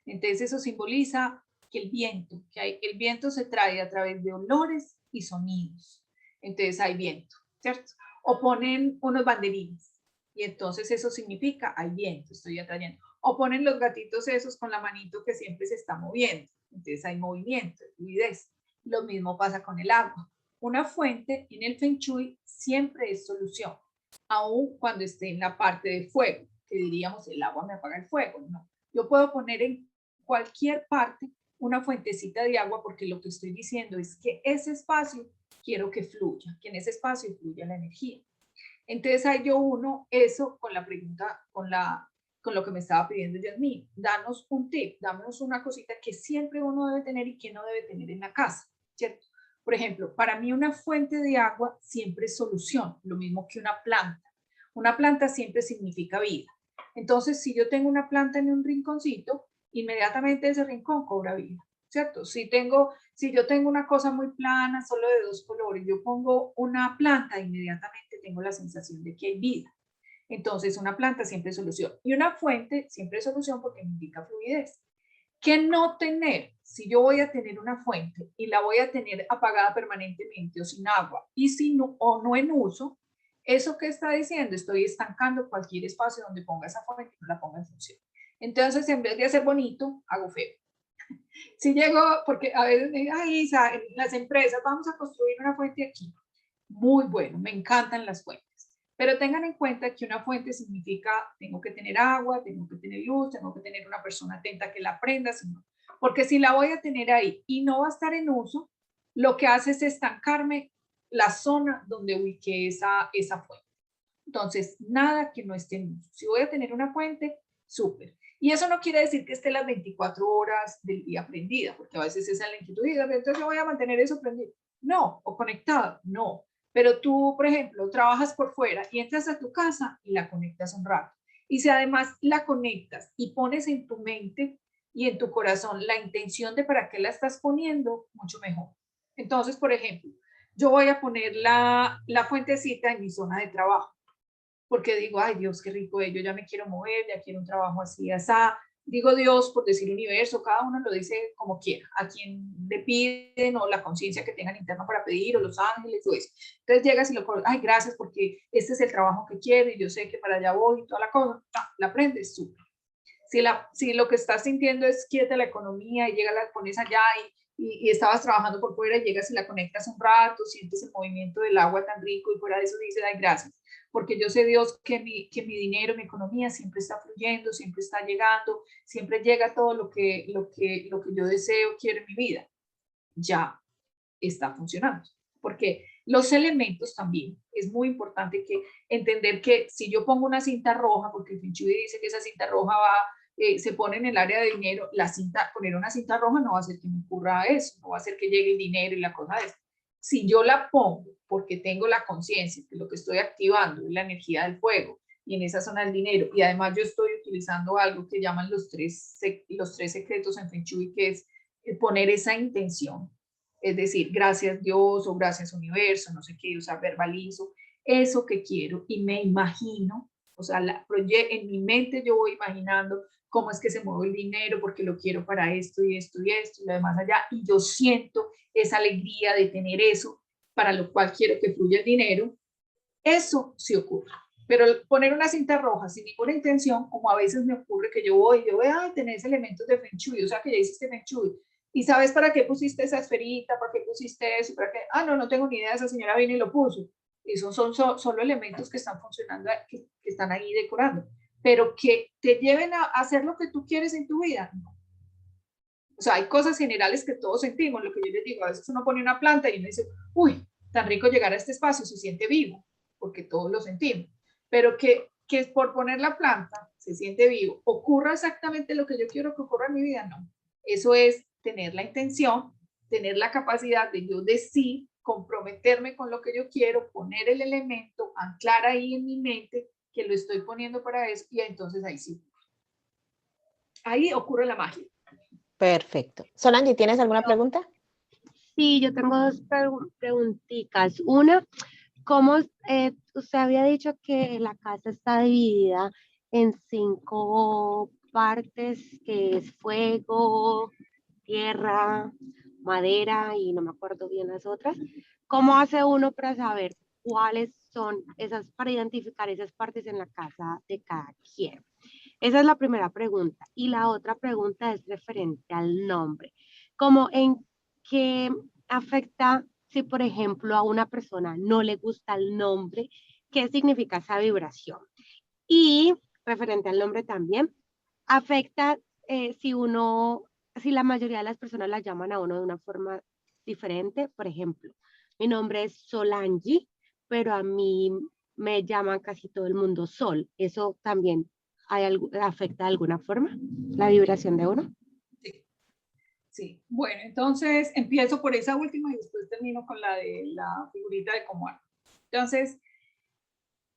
Entonces eso simboliza que el viento se trae a través de olores y sonidos. Entonces hay viento, ¿cierto? O ponen unos banderines y entonces eso significa hay viento, estoy atrayendo. O ponen los gatitos esos con la manito que siempre se está moviendo. Entonces hay movimiento, fluidez. Lo mismo pasa con el agua. Una fuente en el Feng Shui siempre es solución, aun cuando esté en la parte de fuego, que diríamos el agua me apaga el fuego, no. Yo puedo poner en cualquier parte una fuentecita de agua porque lo que estoy diciendo es que ese espacio quiero que fluya, que en ese espacio fluya la energía. Entonces ahí yo uno eso con la pregunta, con lo que me estaba pidiendo Yasmín, danos un tip, dámonos una cosita que siempre uno debe tener y que no debe tener en la casa, ¿cierto? Por ejemplo, para mí una fuente de agua siempre es solución, lo mismo que una planta. Una planta siempre significa vida. Entonces, si yo tengo una planta en un rinconcito, inmediatamente ese rincón cobra vida, ¿cierto? Si yo tengo una cosa muy plana, solo de dos colores, yo pongo una planta, inmediatamente tengo la sensación de que hay vida. Entonces, una planta siempre es solución. Y una fuente siempre es solución porque indica fluidez. ¿Qué no tener? Si yo voy a tener una fuente y la voy a tener apagada permanentemente o sin agua y o no en uso, ¿eso qué está diciendo? Estoy estancando cualquier espacio donde ponga esa fuente y no la ponga en función. Entonces, en vez de hacer bonito, hago feo. Si llego, porque a veces me dicen, ay, Isa, en las empresas vamos a construir una fuente aquí. Muy bueno, me encantan las fuentes. Pero tengan en cuenta que una fuente significa tengo que tener agua, tengo que tener luz, tengo que tener una persona atenta que la prenda, porque si la voy a tener ahí y no va a estar en uso, lo que hace es estancarme la zona donde ubiqué esa fuente. Entonces, nada que no esté en uso. Si voy a tener una fuente, súper. Y eso no quiere decir que esté las 24 horas del día prendida, porque a veces esa es la inquietud, entonces yo voy a mantener eso prendido. No, o conectado, no. Pero tú, por ejemplo, trabajas por fuera y entras a tu casa y la conectas un rato. Y si además la conectas y pones en tu mente y en tu corazón la intención de para qué la estás poniendo, mucho mejor. Entonces, por ejemplo, yo voy a poner la fuentecita en mi zona de trabajo porque digo, ay Dios, qué rico es, yo ya me quiero mover, ya quiero un trabajo así, así. Digo Dios, por decir universo, cada uno lo dice como quiera, a quien le piden o la conciencia que tengan interna para pedir o los ángeles o eso. Entonces llegas y lo colocas, ay gracias porque este es el trabajo que quiero y yo sé que para allá voy y toda la cosa, la aprendes súper. Si lo que estás sintiendo es quieta la economía y llega la pones allá y estabas trabajando por fuera y llegas y la conectas un rato, sientes el movimiento del agua tan rico y fuera de eso dices, ay gracias porque yo sé Dios que mi dinero, mi economía siempre está fluyendo, siempre está llegando, siempre llega todo lo que yo deseo, quiero en mi vida. Ya está funcionando. Porque los elementos también, es muy importante que entender que si yo pongo una cinta roja, porque el Feng Shui dice que esa cinta roja se pone en el área de dinero, poner una cinta roja no va a hacer que me ocurra eso, no va a hacer que llegue el dinero y la cosa de eso. Si yo la pongo porque tengo la conciencia que lo que estoy activando es la energía del fuego y en esa zona del dinero, y además yo estoy utilizando algo que llaman los tres secretos en Feng Shui, que es poner esa intención, es decir, gracias Dios o gracias universo, no sé qué, o sea, verbalizo eso que quiero y me imagino, o sea, en mi mente yo voy imaginando cómo es que se mueve el dinero, porque lo quiero para esto y esto y esto y lo demás allá, y yo siento esa alegría de tener eso para lo cual quiero que fluya el dinero, eso sí ocurre. Pero poner una cinta roja sin ninguna intención, como a veces me ocurre que yo voy, tenés elementos de Feng Shui, o sea que ya hiciste Feng Shui, y sabes para qué pusiste esa esferita, para qué pusiste eso, para qué, no tengo ni idea, esa señora vino y lo puso. Esos son solo elementos que están funcionando, que están ahí decorando, pero que te lleven a hacer lo que tú quieres en tu vida, no. O sea, hay cosas generales que todos sentimos, lo que yo les digo, a veces uno pone una planta y uno dice, uy, tan rico llegar a este espacio, se siente vivo. porque todos lo sentimos, pero que por poner la planta se siente vivo, ocurra exactamente lo que yo quiero que ocurra en mi vida, no. Eso es tener la intención, tener la capacidad de yo decir, comprometerme con lo que yo quiero, poner el elemento, anclar ahí en mi mente que lo estoy poniendo para eso, y entonces ahí sí. Ahí ocurre la magia. Perfecto. Solange, ¿tienes alguna pregunta? Sí, yo tengo dos preguntitas. Una, ¿cómo usted había dicho que la casa está dividida en 5 partes, que es fuego, tierra, madera y no me acuerdo bien las otras? ¿Cómo hace uno para saber cuáles son esas, para identificar esas partes en la casa de cada quien? Esa es la primera pregunta. Y la otra pregunta es referente al nombre. ¿Cómo en qué afecta si, por ejemplo, a una persona no le gusta el nombre? ¿Qué significa esa vibración? Y referente al nombre también, afecta si la mayoría de las personas la llaman a uno de una forma diferente. Por ejemplo, mi nombre es Solange, pero a mí me llaman casi todo el mundo Sol. ¿Eso también afecta de alguna forma la vibración de uno? Sí. Sí, bueno, entonces empiezo por esa última y después termino con la de la figurita de cómo hago. Entonces,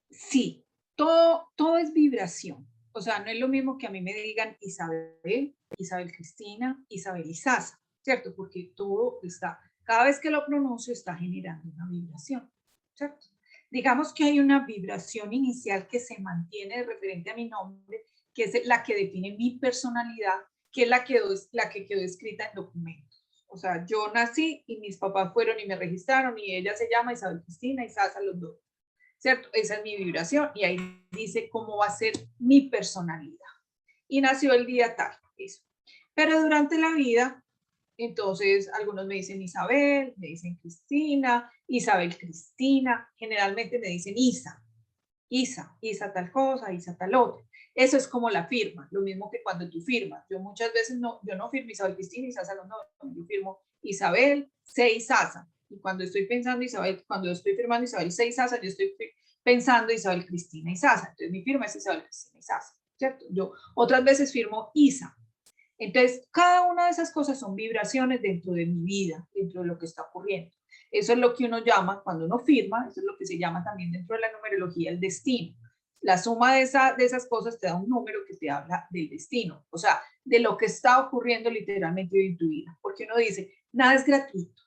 sí, todo es vibración. O sea, no es lo mismo que a mí me digan Isabel, Isabel Cristina, Isabel Isaza, ¿cierto? Porque todo está, cada vez que lo pronuncio está generando una vibración, ¿cierto? Digamos que hay una vibración inicial que se mantiene referente a mi nombre, que es la que define mi personalidad, que es la que quedó escrita en documentos. O sea, yo nací y mis papás fueron y me registraron y ella se llama Isabel Cristina y Isaza, los dos, ¿cierto? Esa es mi vibración y ahí dice cómo va a ser mi personalidad. Y nació el día tal, eso. Pero durante la vida, entonces algunos me dicen Isabel, me dicen Cristina, Isabel Cristina, generalmente me dicen Isa tal cosa, Isa tal otra. Eso es como la firma, lo mismo que cuando tú firmas. Yo muchas veces yo no firmo Isabel Cristina y Sasa, no, yo firmo Isabel C. Sasa. Y cuando estoy pensando Isabel, cuando estoy firmando Isabel C. Sasa, yo estoy pensando Isabel Cristina y Sasa. Entonces mi firma es Isabel Cristina y Sasa, ¿cierto? Yo otras veces firmo Isa. Entonces, cada una de esas cosas son vibraciones dentro de mi vida, dentro de lo que está ocurriendo. Eso es lo que uno llama, cuando uno firma, eso es lo que se llama también dentro de la numerología el destino. La suma de esas cosas te da un número que te habla del destino, o sea, de lo que está ocurriendo literalmente hoy en tu vida. Porque uno dice, nada es gratuito.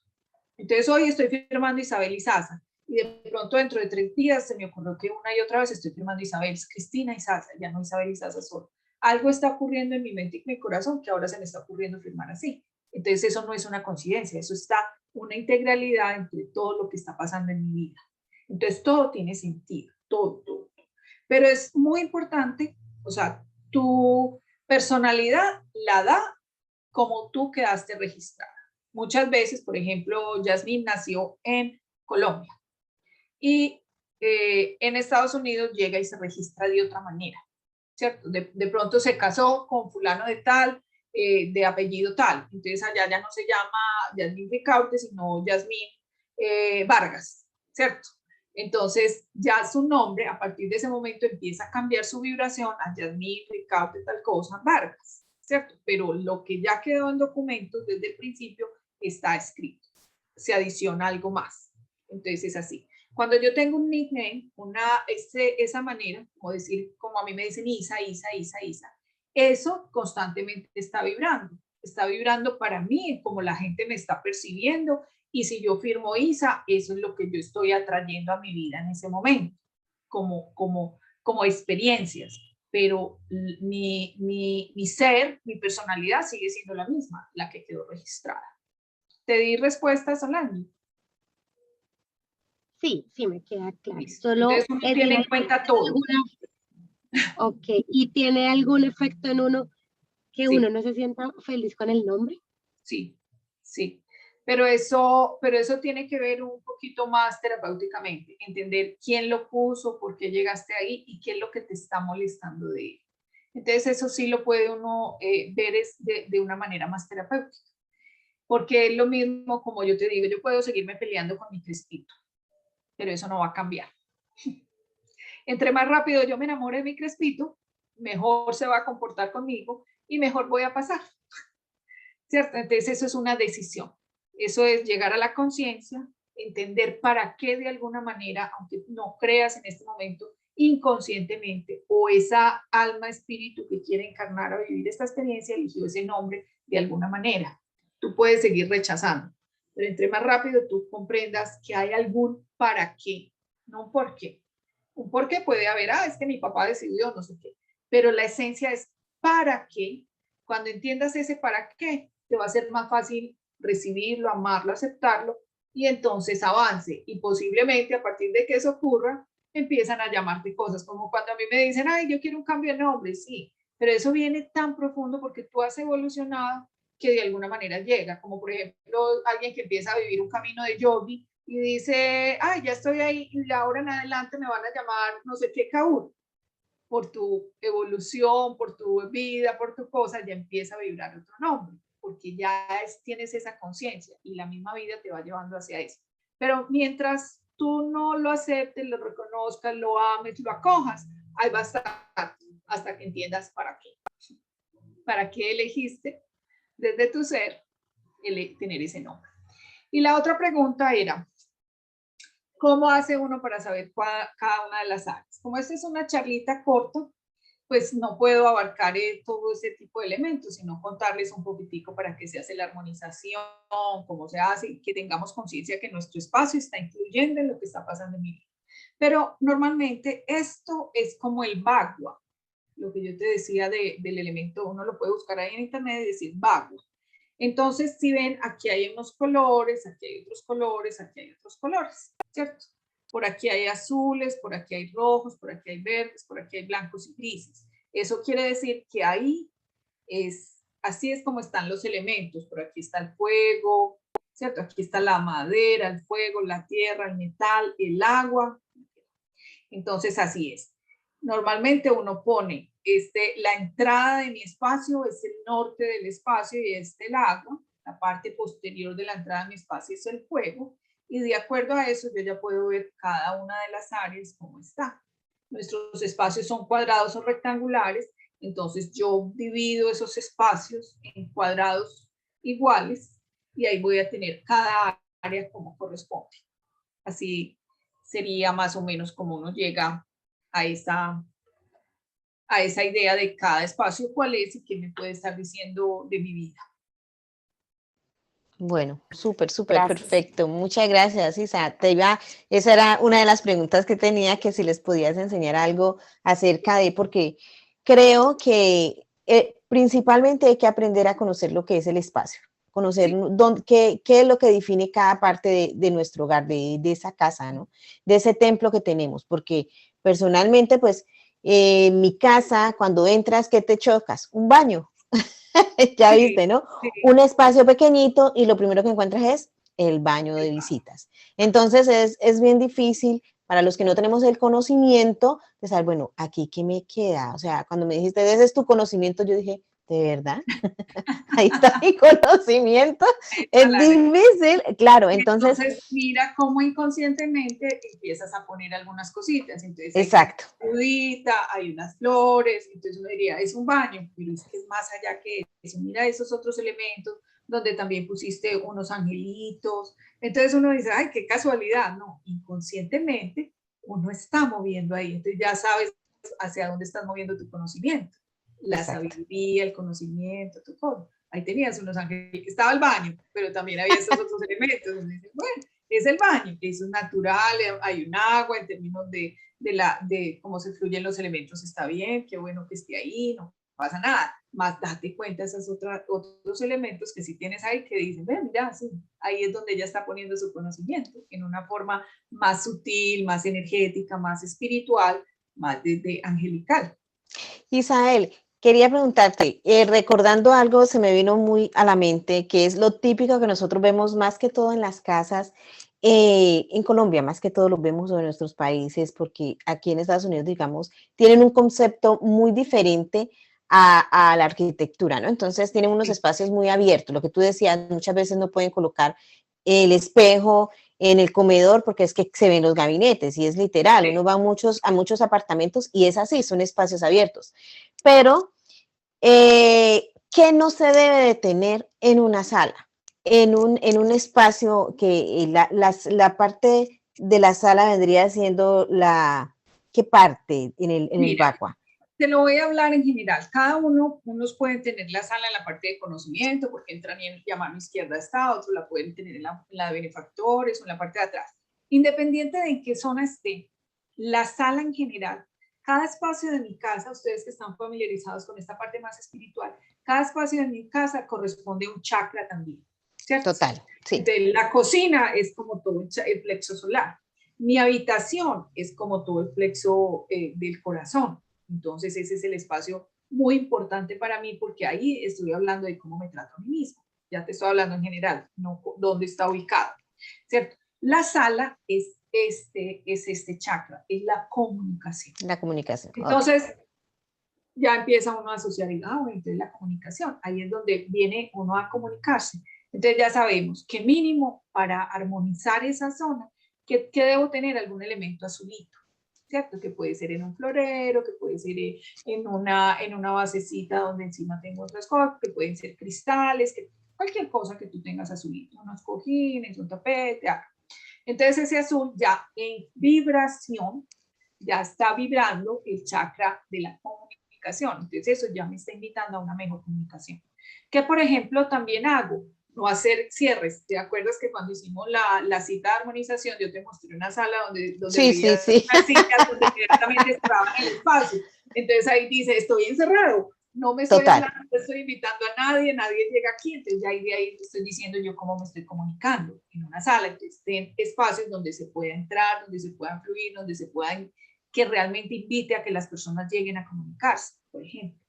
Entonces, hoy estoy firmando Isabel Isaza, y de pronto dentro de 3 días se me ocurrió que una y otra vez estoy firmando Isabel Cristina Isaza, ya no Isabel Isaza solo. Algo está ocurriendo en mi mente y mi corazón que ahora se me está ocurriendo firmar así. Entonces eso no es una coincidencia, eso está una integralidad entre todo lo que está pasando en mi vida. Entonces todo tiene sentido, todo. Pero es muy importante, o sea, tu personalidad la da como tú quedaste registrada. Muchas veces, por ejemplo, Yasmín nació en Colombia y en Estados Unidos llega y se registra de otra manera, ¿cierto? De pronto se casó con fulano de tal, de apellido tal, entonces allá ya no se llama Yasmín Ricaurte, sino Yasmín Vargas, ¿cierto? Entonces ya su nombre a partir de ese momento empieza a cambiar su vibración a Yasmín Ricaurte tal cosa Vargas, ¿cierto? Pero lo que ya quedó en documentos desde el principio está escrito, se adiciona algo más, entonces es así. Cuando yo tengo un nickname, esa manera, como decir, como a mí me dicen Isa, eso constantemente está vibrando para mí, como la gente me está percibiendo, y si yo firmo Isa, eso es lo que yo estoy atrayendo a mi vida en ese momento, como experiencias, pero mi ser, mi personalidad sigue siendo la misma, la que quedó registrada. ¿Te di respuesta, Solange? Sí, sí, me queda claro. Solo entonces uno tiene en cuenta todo. Ok, ¿y tiene algún efecto en uno que uno no se sienta feliz con el nombre? Sí. Pero eso tiene que ver un poquito más terapéuticamente, entender quién lo puso, por qué llegaste ahí y qué es lo que te está molestando de él. Entonces eso sí lo puede uno ver de una manera más terapéutica. Porque es lo mismo, como yo te digo, yo puedo seguirme peleando con mi crespito, pero eso no va a cambiar. Entre más rápido yo me enamore de mi crespito, mejor se va a comportar conmigo y mejor voy a pasar, ¿cierto? Entonces eso es una decisión. Eso es llegar a la conciencia, entender para qué de alguna manera, aunque no creas en este momento, inconscientemente, o esa alma, espíritu que quiere encarnar a vivir esta experiencia, eligió ese nombre de alguna manera. Tú puedes seguir rechazando, pero entre más rápido tú comprendas que hay algún para qué, no un por qué. Un por qué puede haber, es que mi papá decidió, no sé qué, pero la esencia es para qué. Cuando entiendas ese para qué, te va a ser más fácil recibirlo, amarlo, aceptarlo, y entonces avance. Y posiblemente a partir de que eso ocurra, empiezan a llamarte cosas, como cuando a mí me dicen, ay, yo quiero un cambio de nombre, sí, pero eso viene tan profundo porque tú has evolucionado que de alguna manera llega, como por ejemplo alguien que empieza a vivir un camino de yogi y dice, ay, ya estoy ahí y ahora en adelante me van a llamar no sé qué Kaur, por tu evolución, por tu vida, por tu cosa, ya empieza a vibrar otro nombre, porque ya tienes esa conciencia y la misma vida te va llevando hacia eso. Pero mientras tú no lo aceptes, lo reconozcas, lo ames, lo acojas, ahí va a estar hasta que entiendas para qué elegiste desde tu ser tener ese nombre. Y la otra pregunta era, ¿cómo hace uno para saber cada una de las áreas? Como esta es una charlita corta, pues no puedo abarcar todo ese tipo de elementos, sino contarles un poquitico para que se hace la armonización, cómo se hace, que tengamos conciencia que nuestro espacio está influyendo en lo que está pasando en mi vida. Pero normalmente esto es como el bagua, lo que yo te decía del elemento, uno lo puede buscar ahí en internet y decir bagua. Entonces, si ven, aquí hay unos colores, aquí hay otros colores, aquí hay otros colores, ¿cierto? Por aquí hay azules, por aquí hay rojos, por aquí hay verdes, por aquí hay blancos y grises. Eso quiere decir que ahí así es como están los elementos. Por aquí está el fuego, ¿cierto? Aquí está la madera, el fuego, la tierra, el metal, el agua. Entonces, así es. Normalmente uno pone la entrada de mi espacio es el norte del espacio y el agua. La parte posterior de la entrada de mi espacio es el fuego. Y de acuerdo a eso, yo ya puedo ver cada una de las áreas cómo está. Nuestros espacios son cuadrados o rectangulares, entonces yo divido esos espacios en cuadrados iguales y ahí voy a tener cada área como corresponde. Así sería más o menos como uno llega a esa idea de cada espacio, cuál es y qué me puede estar diciendo de mi vida. Bueno, súper, perfecto. Muchas gracias, Isa. Esa era una de las preguntas que tenía, que si les podías enseñar algo acerca de, porque creo que principalmente hay que aprender a conocer lo que es el espacio, conocer qué es lo que define cada parte de nuestro hogar, de esa casa, ¿no? De ese templo que tenemos, porque personalmente, pues, en mi casa, cuando entras, ¿qué te chocas? Un baño. Ya viste, ¿no? Sí. Un espacio pequeñito y lo primero que encuentras es el baño de visitas. Entonces es bien difícil para los que no tenemos el conocimiento de saber, bueno, aquí qué me queda. O sea, cuando me dijiste, ese es tu conocimiento, yo dije, ¿de verdad? Ahí está mi conocimiento. Es difícil, claro. Entonces mira cómo inconscientemente empiezas a poner algunas cositas. Entonces, exacto. Hay hay unas flores, entonces uno diría, es un baño, pero es que es más allá que eso. Mira esos otros elementos donde también pusiste unos angelitos. Entonces uno dice, ay, qué casualidad. No, inconscientemente uno está moviendo ahí. Entonces ya sabes hacia dónde estás moviendo tu conocimiento. La sabiduría, el conocimiento, tu todo. Ahí tenías unos ángeles, estaba el baño, pero también había estos otros elementos. Donde dices, bueno, es el baño, eso es natural, hay un agua en términos de cómo se fluyen los elementos, está bien, qué bueno que esté ahí, no pasa nada. Más date cuenta de esos otros elementos que sí tienes ahí que dicen, mira, sí, ahí es donde ella está poniendo su conocimiento, en una forma más sutil, más energética, más espiritual, más de angelical. Isael, quería preguntarte, recordando algo, se me vino muy a la mente, que es lo típico que nosotros vemos más que todo en las casas, en Colombia, más que todo lo vemos en nuestros países, porque aquí en Estados Unidos, digamos, tienen un concepto muy diferente a la arquitectura, ¿no? Entonces tienen unos espacios muy abiertos, lo que tú decías, muchas veces no pueden colocar el espejo en el comedor, porque es que se ven los gabinetes y es literal, uno va a muchos apartamentos y es así, son espacios abiertos. Pero, ¿qué no se debe de tener en una sala? En un espacio que la parte de la sala vendría siendo ¿qué parte en el Mira, Vacua? te lo voy a hablar en general. Cada unos pueden tener la sala en la parte de conocimiento, porque entran y a mano izquierda está, otros la pueden tener en la de benefactores o en la parte de atrás. Independiente de en qué zona esté, la sala en general, cada espacio de mi casa, ustedes que están familiarizados con esta parte más espiritual, cada espacio de mi casa corresponde a un chakra también, ¿cierto? Total, sí. De la cocina es como todo el plexo solar. Mi habitación es como todo el plexo del corazón. Entonces ese es el espacio muy importante para mí porque ahí estoy hablando de cómo me trato a mí mismo. Ya te estoy hablando en general, no dónde está ubicado, ¿cierto? La sala es este chakra, es la comunicación. La comunicación. Entonces, okay, ya empieza uno a asociar, entonces la comunicación, ahí es donde viene uno a comunicarse. Entonces ya sabemos que mínimo para armonizar esa zona, que debo tener algún elemento azulito, ¿cierto? Que puede ser en un florero, que puede ser en una basecita donde encima tengo otras cosas, que pueden ser cristales, cualquier cosa que tú tengas azulito, unos cojines, un tapete. Entonces ese azul ya en vibración, ya está vibrando el chakra de la comunicación. Entonces eso ya me está invitando a una mejor comunicación. Que por ejemplo también hago, no hacer cierres. ¿Te acuerdas que cuando hicimos la cita de armonización, yo te mostré una sala donde sí, veías sí. unas sillas donde directamente cerraban el espacio? Entonces ahí dice, estoy encerrado, no me estoy hablando, no estoy invitando a nadie llega aquí. Entonces ya de ahí estoy diciendo yo cómo me estoy comunicando en una sala. Entonces en espacios donde se pueda entrar, donde se puedan fluir, donde se puedan, que realmente invite a que las personas lleguen a comunicarse, por ejemplo.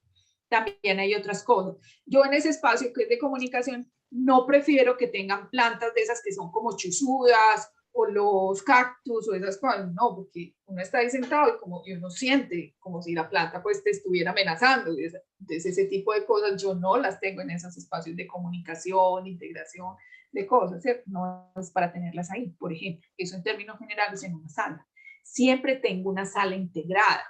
También hay otras cosas. Yo en ese espacio que es de comunicación, no prefiero que tengan plantas de esas que son como chuzudas o los cactus o esas cosas, no, porque uno está ahí sentado y uno siente como si la planta pues te estuviera amenazando. Entonces ese tipo de cosas yo no las tengo en esos espacios de comunicación, integración de cosas, ¿cierto? No es para tenerlas ahí, por ejemplo. Eso en términos generales en una sala. Siempre tengo una sala integrada.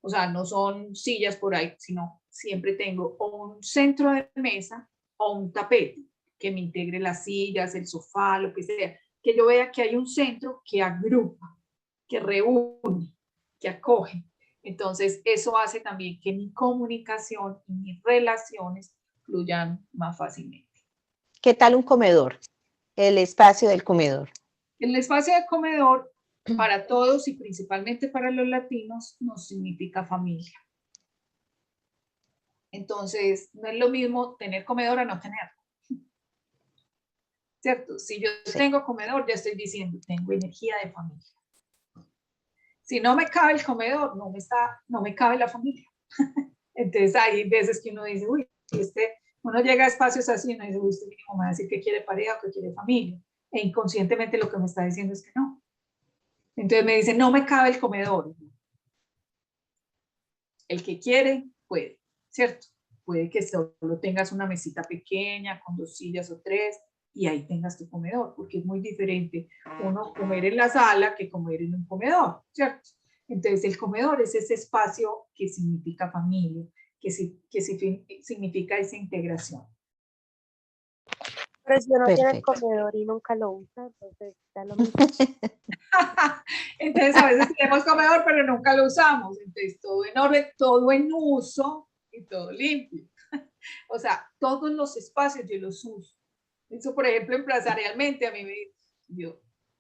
O sea, no son sillas por ahí, sino siempre tengo o un centro de mesa o un tapete que me integre las sillas, el sofá, lo que sea. Que yo vea que hay un centro que agrupa, que reúne, que acoge. Entonces, eso hace también que mi comunicación y mis relaciones fluyan más fácilmente. ¿Qué tal un comedor? El espacio del comedor. El espacio del comedor para todos y principalmente para los latinos nos significa familia. Entonces, no es lo mismo tener comedor a no tenerlo. ¿Cierto? Si yo tengo comedor, ya estoy diciendo, tengo energía de familia. Si no me cabe el comedor, no me cabe la familia. Entonces, hay veces que uno dice, uy, uno llega a espacios así y uno dice, uy, este mínimo me va a decir que quiere pareja o que quiere familia. E inconscientemente lo que me está diciendo es que no. Entonces me dice, no me cabe el comedor. El que quiere, puede, ¿cierto? Puede que solo tengas una mesita pequeña con 2 sillas o 3 y ahí tengas tu comedor, porque es muy diferente uno comer en la sala que comer en un comedor, ¿cierto? Entonces el comedor es ese espacio que significa familia, que significa esa integración. Pero si uno tiene comedor y nunca lo usa, entonces da lo mismo. Entonces a veces tenemos comedor pero nunca lo usamos, entonces todo en orden, todo en uso y todo limpio. O sea, todos los espacios yo los uso. Eso, por ejemplo, empresarialmente a mí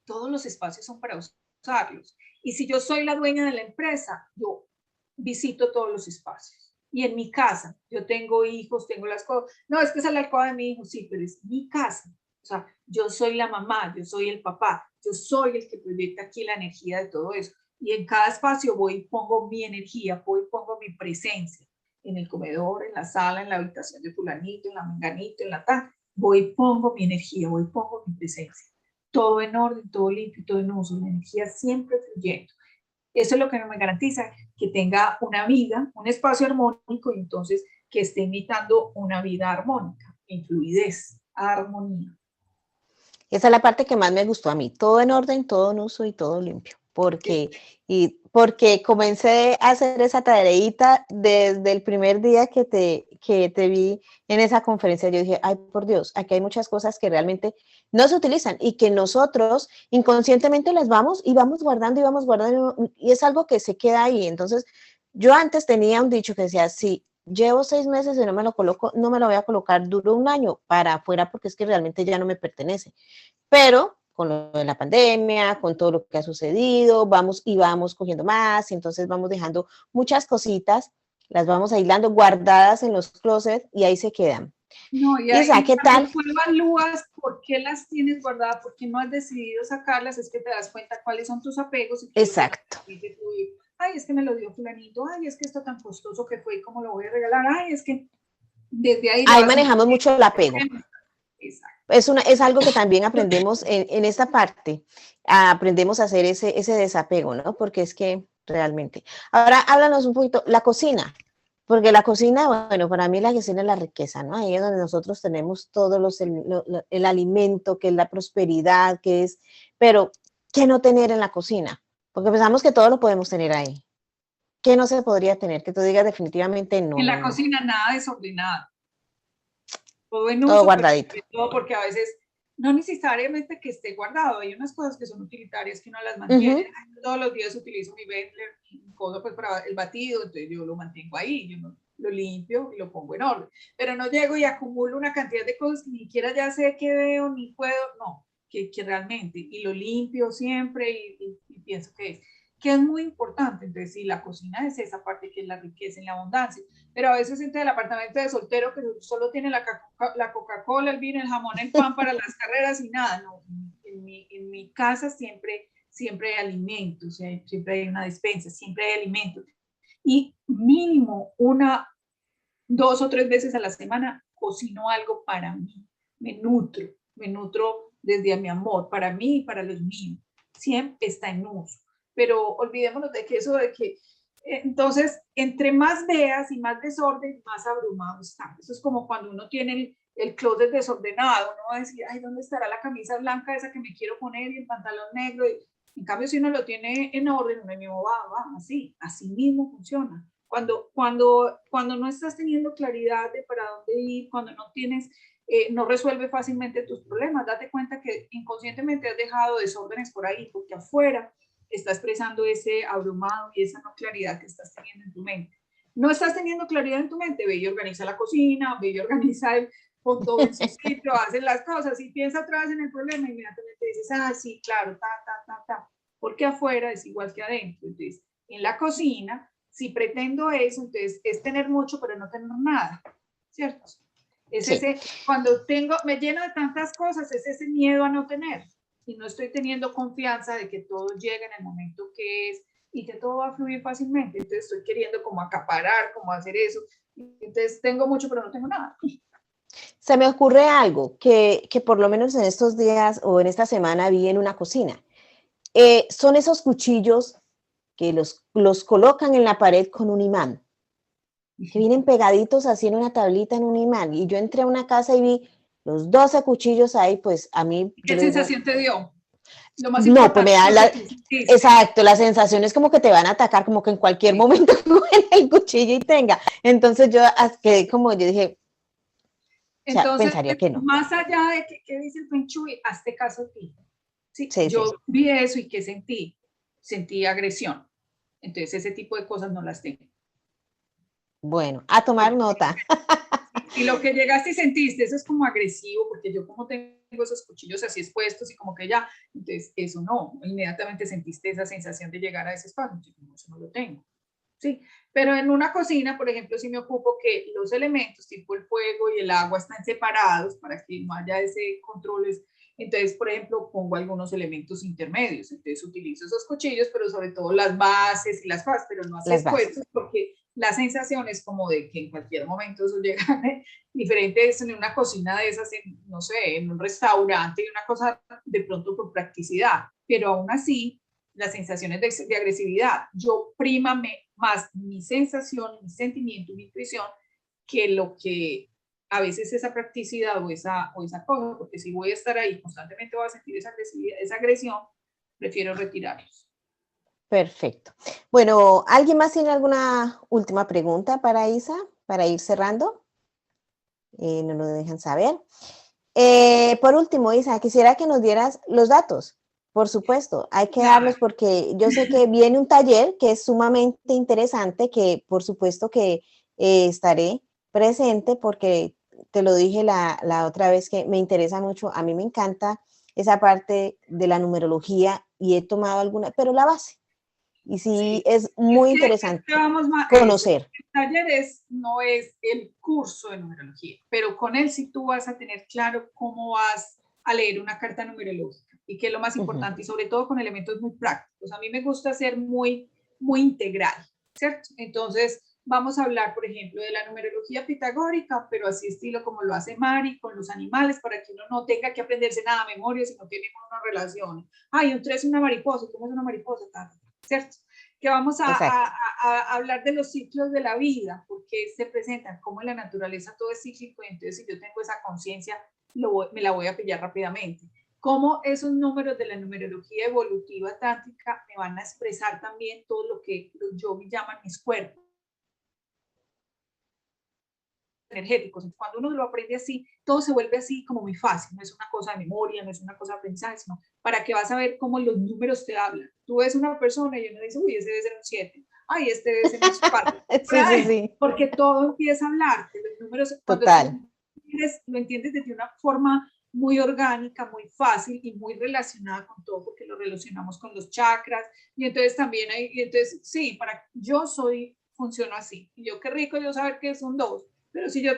todos los espacios son para usarlos. Y si yo soy la dueña de la empresa, yo visito todos los espacios. Y en mi casa, yo tengo hijos, tengo las cosas. No, es que es la alcoba de mi hijo, sí, pero es mi casa. O sea, yo soy la mamá, yo soy el papá, yo soy el que proyecta aquí la energía de todo eso. Y en cada espacio voy y pongo mi energía, voy y pongo mi presencia. En el comedor, en la sala, en la habitación de fulanito, en la menganito, en la tal. Voy y pongo mi energía, voy y pongo mi presencia. Todo en orden, todo limpio, todo en uso. La energía siempre fluyendo. Eso es lo que me garantiza que tenga una vida, un espacio armónico y entonces que esté imitando una vida armónica, en fluidez, armonía. Esa es la parte que más me gustó a mí. Todo en orden, todo en uso y todo limpio. Porque comencé a hacer esa tareita desde el primer día que te vi en esa conferencia. Yo dije, ay, por Dios, aquí hay muchas cosas que realmente no se utilizan y que nosotros inconscientemente las vamos y vamos guardando y vamos guardando y es algo que se queda ahí. Entonces, yo antes tenía un dicho que decía, si llevo 6 meses y no me lo coloco, no me lo voy a colocar, duro un año para afuera porque es que realmente ya no me pertenece. Pero con lo de la pandemia, con todo lo que ha sucedido, vamos y vamos cogiendo más, y entonces vamos dejando muchas cositas, las vamos aislando, guardadas en los closets y ahí se quedan. No, y Isa, ahí ¿qué cuando tal? tú evalúas por qué las tienes guardadas, por qué no has decidido sacarlas, es que te das cuenta cuáles son tus apegos. Y Exacto. Ay, es que me lo dio fulanito, ay, es que esto tan costoso que fue, ¿cómo lo voy a regalar? Ay, es que desde ahí... Ahí manejamos mucho el apego. Exacto. Es algo que también aprendemos en esta parte, aprendemos a hacer ese desapego, ¿no? Porque es que realmente. Ahora háblanos un poquito, la cocina, porque la cocina, bueno, para mí la cocina es la riqueza, ¿no? Ahí es donde nosotros tenemos todo el alimento, que es la prosperidad, que es, pero, ¿qué no tener en la cocina? Porque pensamos que todo lo podemos tener ahí. ¿Qué no se podría tener? Que tú digas definitivamente no, En no, la no. cocina nada desordenado. Todo en Todo uso, guardadito. pero todo porque a veces no necesariamente que esté guardado, hay unas cosas que son utilitarias que uno las mantiene. Todos los días utilizo mi blender, cosa pues para el batido, entonces yo lo mantengo ahí, yo lo limpio y lo pongo en orden. Pero no llego y acumulo una cantidad de cosas que ni siquiera ya sé qué veo, ni puedo, no, que realmente, y lo limpio siempre y pienso que es muy importante. Entonces, sí, la cocina es esa parte que es la riqueza y la abundancia. Pero a veces entre el apartamento de soltero que solo tiene la Coca-Cola, el vino, el jamón, el pan para las carreras y nada, no, en mi casa siempre hay alimentos, o sea, siempre hay una despensa, siempre hay alimentos. Y mínimo 2 o 3 veces a la semana cocino algo para mí, me nutro desde mi amor, para mí y para los míos. Siempre está en uso. Pero olvidémonos de que eso de que entonces, entre más veas y más desorden, más abrumado está. Eso es como cuando uno tiene el closet desordenado, uno va a decir, ay, ¿dónde estará la camisa blanca esa que me quiero poner y el pantalón negro? Y, en cambio, si uno lo tiene en orden, uno mismo va, así mismo funciona. Cuando no estás teniendo claridad de para dónde ir, cuando no tienes, no resuelve fácilmente tus problemas, date cuenta que inconscientemente has dejado desórdenes por ahí, porque afuera está expresando ese abrumado y esa no claridad que estás teniendo en tu mente. No estás teniendo claridad en tu mente, ve y organiza la cocina, ve y organiza con todo en su sitio, haces las cosas y piensa otra vez en el problema y inmediatamente dices, ah, sí, claro, porque afuera es igual que adentro. Entonces, en la cocina, si pretendo eso, entonces es tener mucho pero no tener nada, ¿cierto? Es Sí. ese, cuando me lleno de tantas cosas, es ese miedo a no tener y no estoy teniendo confianza de que todo llegue en el momento que es y que todo va a fluir fácilmente. Entonces estoy queriendo como acaparar, como hacer eso. Entonces tengo mucho, pero no tengo nada. Se me ocurre algo que por lo menos en estos días o en esta semana vi en una cocina. Son esos cuchillos que los colocan en la pared con un imán, que vienen pegaditos así en una tablita en un imán. Y yo entré a una casa y vi los 12 cuchillos ahí, pues a mí... ¿Qué sensación te dio? Lo más no, pues me da exacto, la sensación es como que te van a atacar, como que en cualquier momento cogen el cuchillo y tenga. Entonces yo quedé como, yo dije, entonces, pensaría que no. más allá de que dice el Feng Shui, hazte caso a ti. ¿Sí? Sí, Yo sí. vi eso y ¿qué sentí? Sentí agresión. Entonces ese tipo de cosas no las tengo. Bueno, a tomar nota. Y lo que llegaste y sentiste, eso es como agresivo, porque yo como tengo esos cuchillos así expuestos y como que ya, entonces eso no, inmediatamente sentiste esa sensación de llegar a ese espacio, entonces, no, eso no lo tengo. Sí, pero en una cocina, por ejemplo, sí me ocupo que los elementos tipo el fuego y el agua están separados para que no haya ese control. Entonces, por ejemplo, pongo algunos elementos intermedios. Entonces, utilizo esos cuchillos, pero sobre todo las bases y las fases, pero no así expuestos, porque la sensación es como de que en cualquier momento eso llega diferente es en una cocina de esas, no sé, en un restaurante y una cosa de pronto por practicidad, pero aún así las sensaciones de agresividad, yo prímame más mi sensación, mi sentimiento, mi intuición, que lo que a veces esa practicidad o esa cosa, porque si voy a estar ahí constantemente voy a sentir esa agresividad, esa agresión, prefiero retirarlos. Perfecto. Bueno, ¿alguien más tiene alguna última pregunta para Isa, para ir cerrando? No nos dejan saber. Por último, Isa, quisiera que nos dieras los datos. Por supuesto, hay que darlos porque yo sé que viene un taller que es sumamente interesante, que por supuesto que estaré presente porque te lo dije la otra vez que me interesa mucho. A mí me encanta esa parte de la numerología y he tomado alguna, pero la base. Y sí, es muy interesante conocer. El taller no es el curso de numerología, pero con él sí tú vas a tener claro cómo vas a leer una carta numerológica y qué es lo más importante, y sobre todo con elementos muy prácticos. A mí me gusta ser muy integral, ¿cierto? Entonces, vamos a hablar, por ejemplo, de la numerología pitagórica, pero así estilo como lo hace Mari con los animales, para que uno no tenga que aprenderse nada a memoria, sino que tenga una relación. Ay, un 3 es una mariposa, ¿cómo es una mariposa? ¿Cierto? Que vamos a hablar de los ciclos de la vida, porque se presentan, como en la naturaleza todo es cíclico, y entonces si yo tengo esa conciencia, me la voy a pillar rápidamente. Cómo esos números de la numerología evolutiva tántrica me van a expresar también todo lo que los yogis llaman mis cuerpos energéticos. Cuando uno lo aprende así, todo se vuelve así como muy fácil, no es una cosa de memoria, no es una cosa de aprendizaje, sino para que vas a ver cómo los números te hablan. Tú ves una persona y uno dice, uy, ese debe ser un 7, ay, este debe ser un 4. Sí. Porque todo empieza a hablar, los números, cuando total. Tú lo entiendes desde una forma muy orgánica, muy fácil y muy relacionada con todo, porque lo relacionamos con los chakras, y entonces también hay, entonces, sí, funciono así, y yo qué rico yo saber que es un 2, pero si yo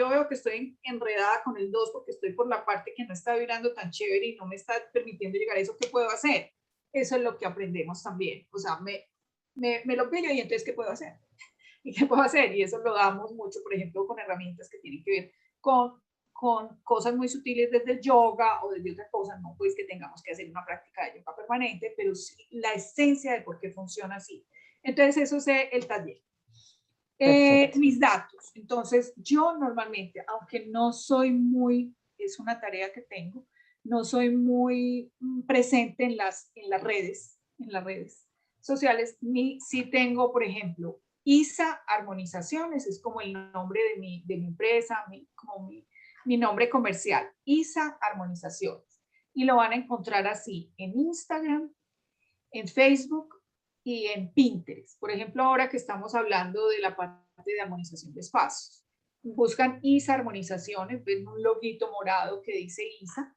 veo que estoy enredada con el 2 porque estoy por la parte que no está vibrando tan chévere y no me está permitiendo llegar a eso, ¿qué puedo hacer? Eso es lo que aprendemos también. O sea, me lo pillo y entonces, ¿qué puedo hacer? ¿Y qué puedo hacer? Y eso lo damos mucho, por ejemplo, con herramientas que tienen que ver con cosas muy sutiles desde el yoga o desde otra cosa, no pues que tengamos que hacer una práctica de yoga permanente, pero sí la esencia de por qué funciona así. Entonces, eso es el taller. Mis datos. Entonces, yo normalmente, aunque no soy es una tarea que tengo, no soy muy presente en las redes sociales, sí tengo, por ejemplo, ISA Armonizaciones, es como el nombre de mi empresa, como mi nombre comercial, ISA Armonizaciones. Y lo van a encontrar así en Instagram, en Facebook y en Pinterest. Por ejemplo, ahora que estamos hablando de la parte de armonización de espacios. Buscan ISA Armonizaciones, ven un loguito morado que dice ISA,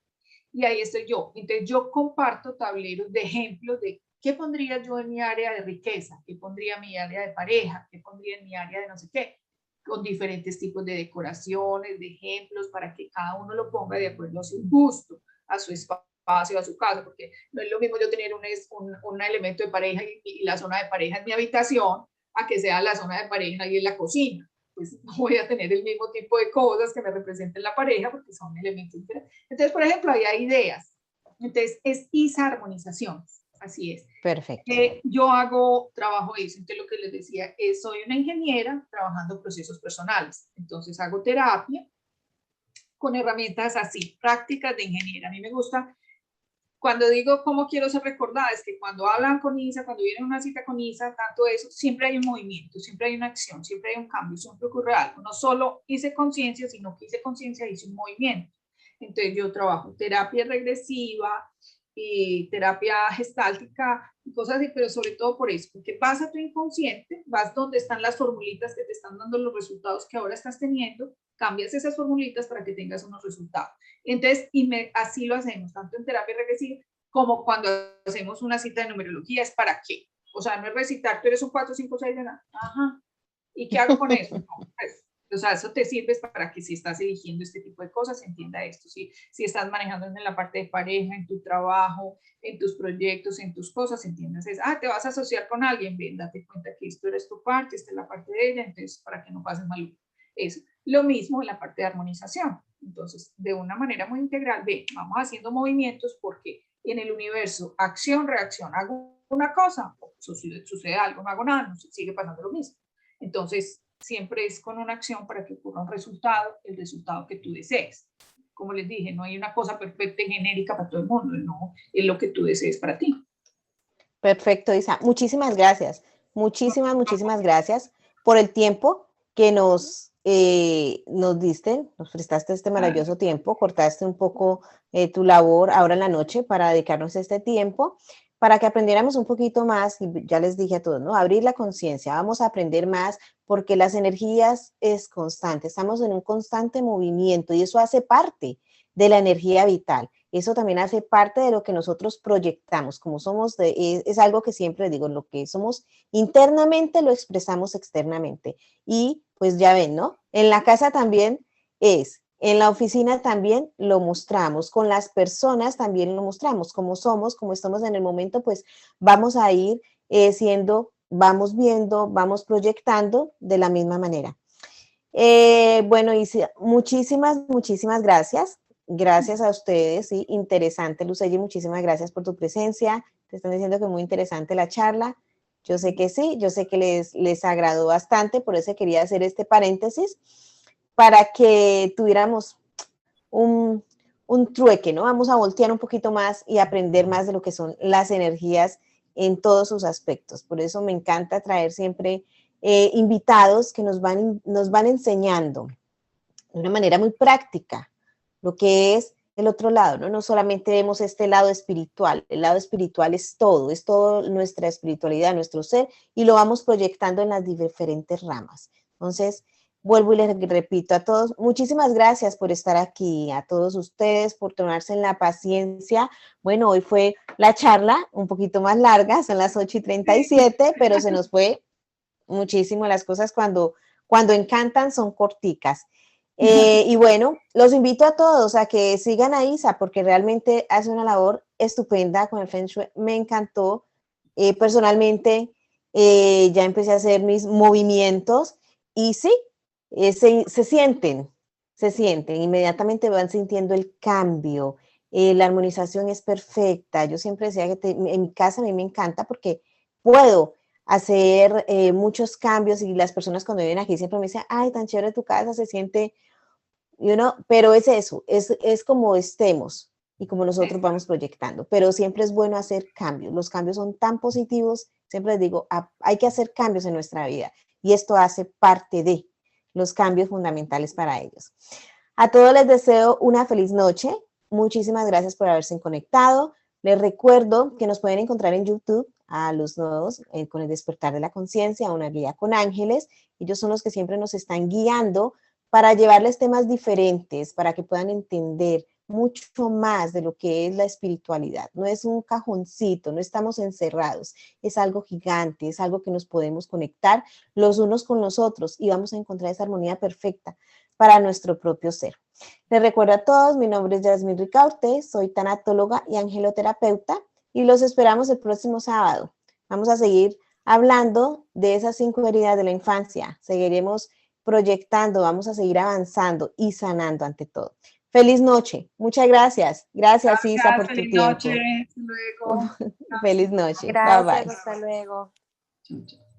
y ahí estoy yo. Entonces yo comparto tableros de ejemplos de qué pondría yo en mi área de riqueza, qué pondría en mi área de pareja, qué pondría en mi área de no sé qué, con diferentes tipos de decoraciones, de ejemplos, para que cada uno lo ponga de acuerdo a su gusto, a su espacio, a su casa, porque no es lo mismo yo tener un elemento de pareja y la zona de pareja en mi habitación, a que sea la zona de pareja y en la cocina. Pues no voy a tener el mismo tipo de cosas que me representen la pareja porque son elementos diferentes. Entonces, por ejemplo, ahí hay ideas. Entonces, es ISA Armonizaciones. Así es. Perfecto. Yo trabajo eso. Entonces, lo que les decía es, soy una ingeniera trabajando procesos personales. Entonces, hago terapia con herramientas así, prácticas de ingeniera. A mí me gusta, cuando digo cómo quiero ser recordada, es que cuando hablan con Isa, cuando vienen a una cita con Isa, tanto eso, siempre hay un movimiento, siempre hay una acción, siempre hay un cambio, siempre ocurre algo. No solo hice conciencia, sino que hice conciencia, hice un movimiento. Entonces yo trabajo terapia regresiva y terapia gestáltica y cosas así, pero sobre todo por eso, porque vas a tu inconsciente, vas donde están las formulitas que te están dando los resultados que ahora estás teniendo, cambias esas formulitas para que tengas unos resultados. Entonces, así lo hacemos, tanto en terapia regresiva como cuando hacemos una cita de numerología, es para qué. O sea, no es recitar, tú eres un 4, 5, 6, ajá, ¿y qué hago con eso? No, pues, o sea, eso te sirve para que si estás eligiendo este tipo de cosas, entienda esto. Si estás manejando en la parte de pareja, en tu trabajo, en tus proyectos, en tus cosas, entiendas eso. Te vas a asociar con alguien, ven, date cuenta que esto eres tu parte, esta es la parte de ella, entonces para que no pases mal. Eso. Lo mismo en la parte de armonización. Entonces, de una manera muy integral, vamos haciendo movimientos porque en el universo, acción, reacción, hago una cosa, sucede algo, no hago nada, no sigue pasando lo mismo. Entonces, siempre es con una acción para que ocurra un resultado, el resultado que tú desees. Como les dije, no hay una cosa perfecta y genérica para todo el mundo, no, es lo que tú desees para ti. Perfecto, Isa. Muchísimas gracias. Muchísimas gracias por el tiempo que nos diste, nos prestaste este maravilloso tiempo, cortaste un poco tu labor ahora en la noche para dedicarnos este tiempo, para que aprendiéramos un poquito más, y ya les dije a todos, ¿no? Abrir la conciencia, vamos a aprender más porque las energías es constante, estamos en un constante movimiento y eso hace parte de la energía vital. Eso también hace parte de lo que nosotros proyectamos, como somos, es algo que siempre digo, lo que somos internamente lo expresamos externamente. Y pues ya ven, ¿no? En la casa también en la oficina también lo mostramos, con las personas también lo mostramos, como somos, como estamos en el momento, pues vamos a ir vamos viendo, vamos proyectando de la misma manera. Bueno, Isa, muchísimas gracias. Gracias a ustedes, sí, interesante, Lucely, muchísimas gracias por tu presencia. Te están diciendo que muy interesante la charla. Yo sé que sí, yo sé que les agradó bastante, por eso quería hacer este paréntesis, para que tuviéramos un trueque, ¿no? Vamos a voltear un poquito más y aprender más de lo que son las energías en todos sus aspectos. Por eso me encanta traer siempre invitados que nos van enseñando de una manera muy práctica lo que es el otro lado, ¿no? No solamente vemos este lado espiritual, el lado espiritual es todo nuestra espiritualidad, nuestro ser, y lo vamos proyectando en las diferentes ramas. Entonces, vuelvo y les repito a todos, muchísimas gracias por estar aquí, a todos ustedes, por tomarse en la paciencia. Bueno, hoy fue la charla un poquito más larga, son las 8:37, pero se nos fue muchísimo las cosas cuando encantan son corticas. Y bueno, los invito a todos a que sigan a Isa porque realmente hace una labor estupenda con el Feng Shui. Me encantó. Personalmente, ya empecé a hacer mis movimientos y sí, se sienten, inmediatamente van sintiendo el cambio. La armonización es perfecta. Yo siempre decía que en mi casa a mí me encanta porque puedo hacer muchos cambios y las personas cuando vienen aquí siempre me dicen, ay, tan chévere tu casa, se siente, pero es eso, es como estemos y como nosotros vamos proyectando, pero siempre es bueno hacer cambios, los cambios son tan positivos, siempre les digo, hay que hacer cambios en nuestra vida y esto hace parte de los cambios fundamentales para ellos. A todos les deseo una feliz noche, muchísimas gracias por haberse conectado, les recuerdo que nos pueden encontrar en YouTube a los nuevos con el despertar de la conciencia, una guía con ángeles, ellos son los que siempre nos están guiando para llevarles temas diferentes, para que puedan entender mucho más de lo que es la espiritualidad. No es un cajoncito, no estamos encerrados, es algo gigante, es algo que nos podemos conectar los unos con los otros y vamos a encontrar esa armonía perfecta para nuestro propio ser. Les recuerdo a todos, mi nombre es Yasmín Ricaurte, soy tanatóloga y angeloterapeuta y los esperamos el próximo sábado. Vamos a seguir hablando de esas 5 heridas de la infancia, seguiremos proyectando, vamos a seguir avanzando y sanando ante todo. Feliz noche, muchas gracias. Gracias, Isa, por tu tiempo. Feliz noche, hasta luego. Feliz noche, Gracias, bye bye. hasta luego. Chao, chao.